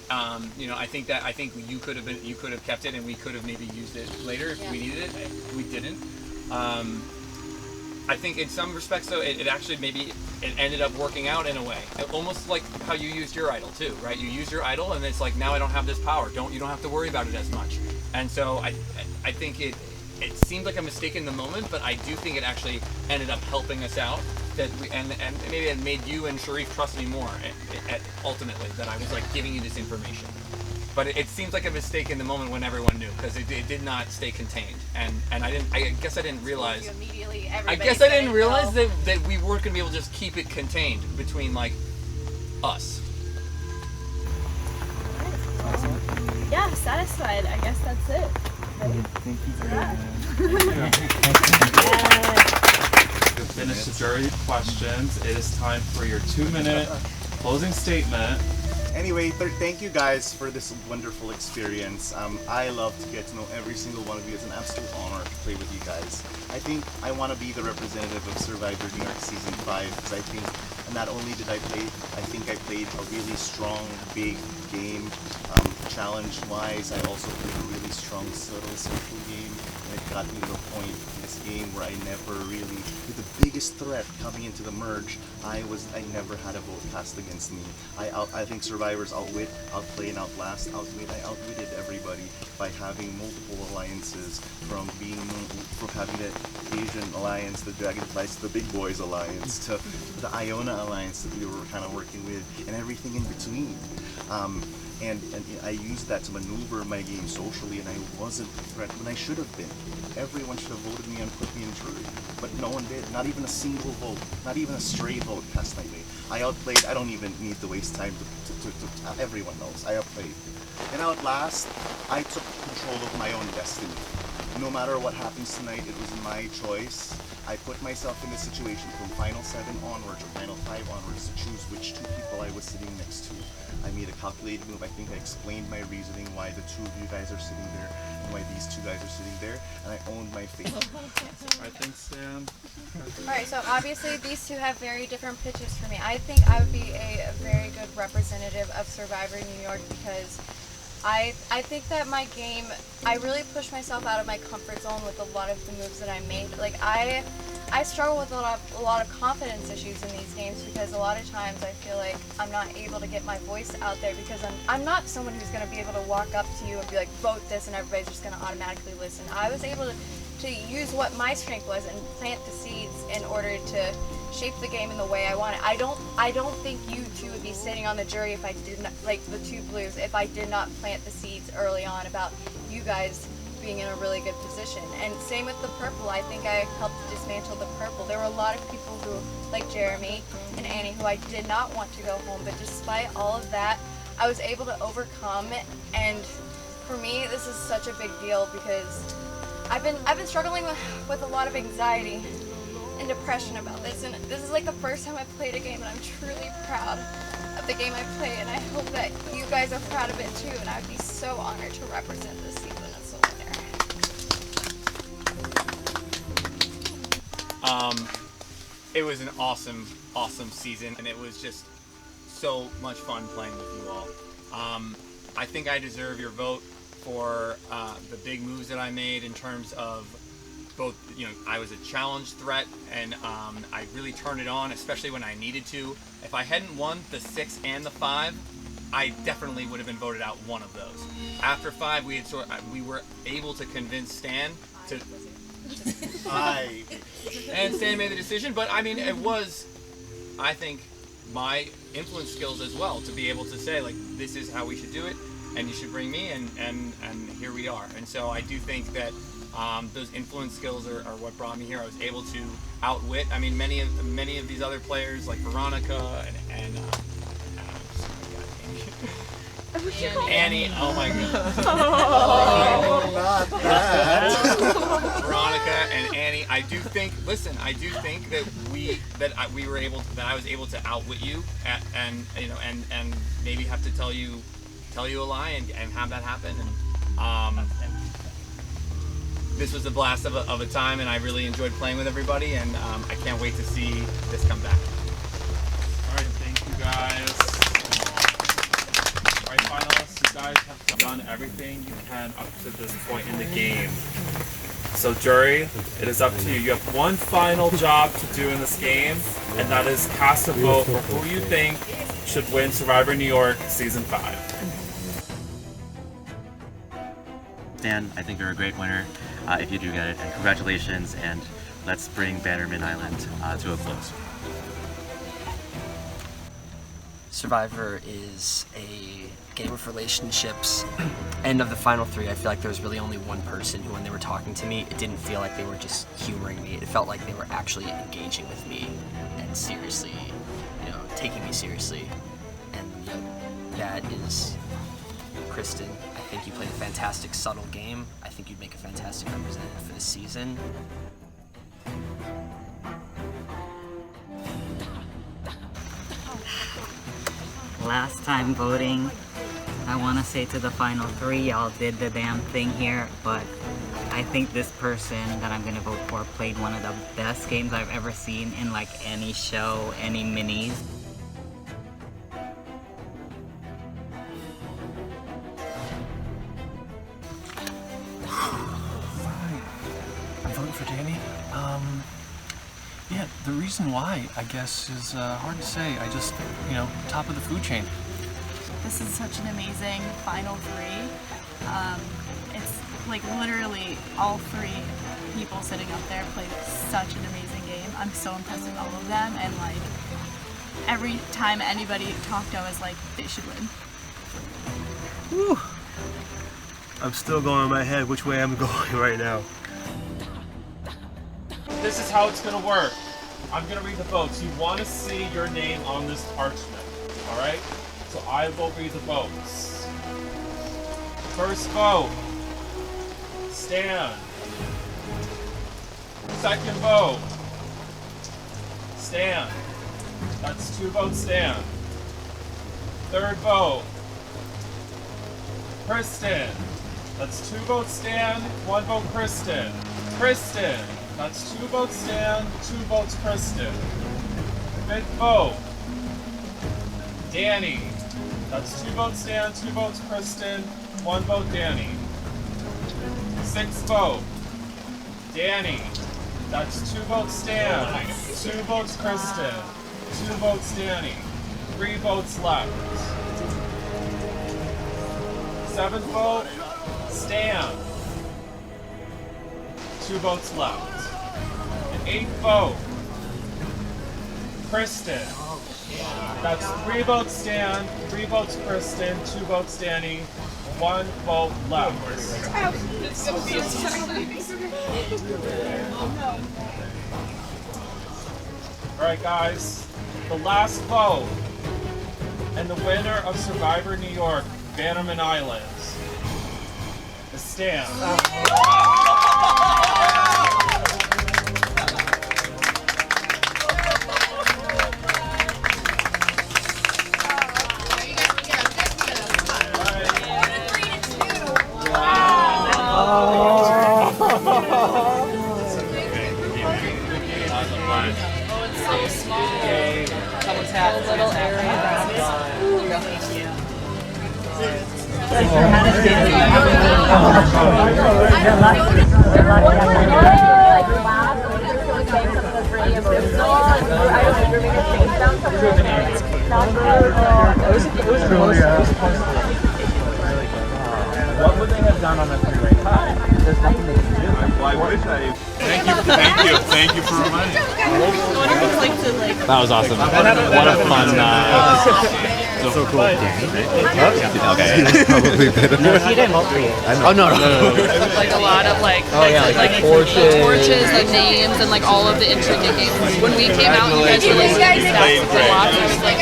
I think you could have kept it, and we could have maybe used it later if we needed it. We didn't. I think in some respects though, it actually it ended up working out in a way, almost like how you used your idol too, right? You use your idol, and it's like, now I don't have this power. You don't have to worry about it as much. And so I think it seemed like a mistake in the moment, but I do think it actually ended up helping us out. And maybe it made you and Sharif trust me more ultimately, that I was giving you this information. But it seems like a mistake in the moment when everyone knew, because it did not stay contained, and I guess I didn't realize. I guess I didn't realize that we weren't gonna be able to just keep it contained between us. Awesome. Yeah, satisfied. I guess that's it. Thank you for that. We've finished the jury questions. It is time for your 2-minute closing statement. Anyway, thank you guys for this wonderful experience. I love to get to know every single one of you. It's an absolute honor to play with you guys. I think I want to be the representative of Survivor New York Season 5, because I think not only did I played a really strong, big game, challenge-wise. I also played a really strong, subtle, simple game, and it got me to the point in this game where I never really, with the biggest threat coming into the merge, I never had a vote cast against me. I think Survivor's outwit, outplay, and outlast. I outwitted everybody by having multiple alliances, from having the Asian alliance, the Dragonflies, the Big Boys alliance, to the Iona alliance that we were kind of working with, and everything in between. And I used that to maneuver my game socially, and I wasn't a threat when I should have been. Everyone should have voted me and put me in jury, but no one did. Not even a single vote, not even a stray vote passed my way. I outplayed. I don't even need to waste time to everyone knows. I outplayed. And outlast, I took control of my own destiny. No matter what happens tonight, it was my choice. I put myself in the situation from Final 7 onwards or Final 5 onwards to choose which two people I was sitting next to. I made a calculated move. I think I explained my reasoning why the two of you guys are sitting there and why these two guys are sitting there, and I owned my fate. I think Sam. Alright, so obviously these two have very different pitches for me. I think I would be a very good representative of Survivor New York because I think that my game, I really pushed myself out of my comfort zone with a lot of the moves that I made. Like I struggle with a lot of confidence issues in these games because a lot of times I feel like I'm not able to get my voice out there because I'm not someone who's going to be able to walk up to you and be like, vote this, and everybody's just going to automatically listen. I was able to use what my strength was and plant the seeds in order to shape the game in the way I want it. I don't think you two would be sitting on the jury if I did not, like the two blues, if I did not plant the seeds early on about you guys being in a really good position. And same with the purple. I think I helped dismantle the purple. There were a lot of people who, like Jeremy and Annie, who I did not want to go home, but despite all of that, I was able to overcome it. And for me, this is such a big deal because I've been struggling with a lot of anxiety and depression about this, and this is like the first time I've played a game and I'm truly proud of the game I play, and I hope that you guys are proud of it too, and I'd be so honored to represent this season as the winner. It was an awesome season, and it was just so much fun playing with you all. I think I deserve your vote for the big moves that I made in terms of both, I was a challenge threat, and I really turned it on, especially when I needed to. If I hadn't won the 6 and the 5, I definitely would have been voted out one of those. After 5, we were able to convince Stan to. And Stan made the decision, but I mean, it was, I think, my influence skills as well to be able to say, like, this is how we should do it, and you should bring me, and here we are. And so I do think that those influence skills are what brought me here. I was able to outwit. I mean, many of these other players like Veronica and Annie. Oh my god. Not that. Veronica and Annie. I do think that I was able to outwit you and maybe have to tell you a lie and have that happen. And this was a blast of a time, and I really enjoyed playing with everybody, and I can't wait to see this come back. Alright, thank you guys. Alright, finalists, you guys have done everything you can up to this point in the game. So jury, it is up to you. You have one final job to do in this game, and that is cast a vote for who you think should win Survivor New York Season 5. Stan, I think you're a great winner if you do get it, and congratulations, and let's bring Bannerman Island to a close. Survivor is a game of relationships, and of the final 3, I feel like there was really only one person who, when they were talking to me, it didn't feel like they were just humoring me. It felt like they were actually engaging with me and seriously, taking me seriously, and that is Kristen. I think you played a fantastic, subtle game. I think you'd make a fantastic representative for this season. Last time voting, I want to say to the final 3, y'all did the damn thing here, but I think this person that I'm going to vote for played one of the best games I've ever seen in like any show, any minis. I'm voting for Jamie. Yeah, the reason why, I guess, is hard to say. I just, top of the food chain. This is such an amazing final 3. It's like literally all 3 people sitting up there played such an amazing game. I'm so impressed with all of them, and like every time anybody talked, I was like, they should win. Whew. I'm still going in my head which way I'm going right now. This is how it's gonna work. I'm gonna read the votes. You want to see your name on this parchment, all right? So I will read the votes. First vote, Stan. Second vote, Stan. That's 2 votes Stan. Third vote, Kristen. That's 2 votes Stan, 1 vote Kristen. Kristen. That's 2 votes Stan, 2 votes Kristen. Fifth vote, Danny. That's 2 votes Stan, 2 votes Kristen, 1 vote Danny. Sixth vote, Danny. That's 2 votes Stan, 2 votes Kristen, 2 votes Danny. 3 votes left. Seventh vote, Stan. 2 votes left. And 8th vote, Kristen. That's 3 votes Stan, 3 votes Kristen, 2 votes Danny, 1 vote left. Alright guys, the last vote, and the winner of Survivor New York, Bannerman Islands, is Stan. What would they have done on a three-way tie? There's nothing they can do. Thank you for reminding me. That was awesome. What a fun. So cool. Okay. Probably better. No, he didn't vote for you. I know. Oh no. Like a lot of like torches, like names, and like all of the intricate games. When we came out, you guys were like stacks of blocks. It was like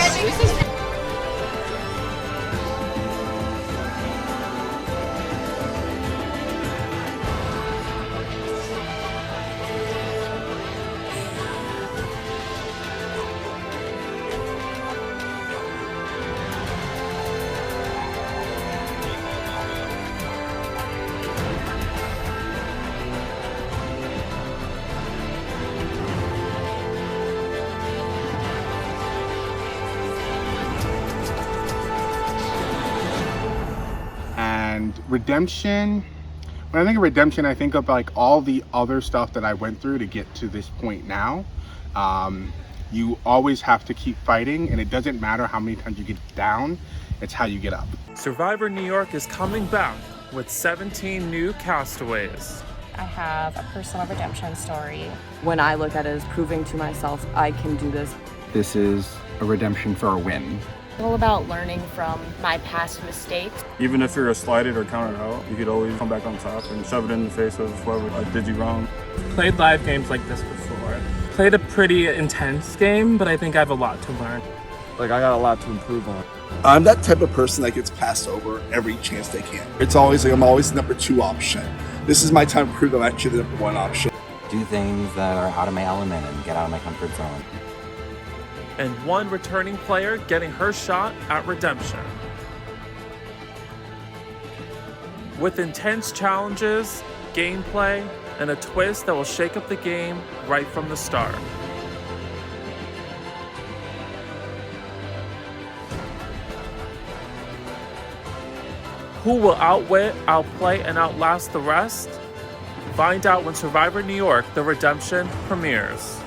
Redemption. When I think of redemption, I think of like all the other stuff that I went through to get to this point now. You always have to keep fighting, and it doesn't matter how many times you get down, it's how you get up. Survivor New York is coming back with 17 new castaways. I have a personal redemption story. When I look at it as proving to myself I can do this. This is a redemption for a win. All about learning from my past mistakes. Even if you're slighted or counted out, you could always come back on top and shove it in the face of whoever did you wrong. Played live games like this before. Played a pretty intense game, but I think I have a lot to learn. Like, I got a lot to improve on. I'm that type of person that gets passed over every chance they can. It's always like I'm always the number 2 option. This is my time to prove I'm actually the number 1 option. Do things that are out of my element and get out of my comfort zone. And one returning player getting her shot at redemption. With intense challenges, gameplay, and a twist that will shake up the game right from the start. Who will outwit, outplay, and outlast the rest? Find out when Survivor New York: The Redemption premieres.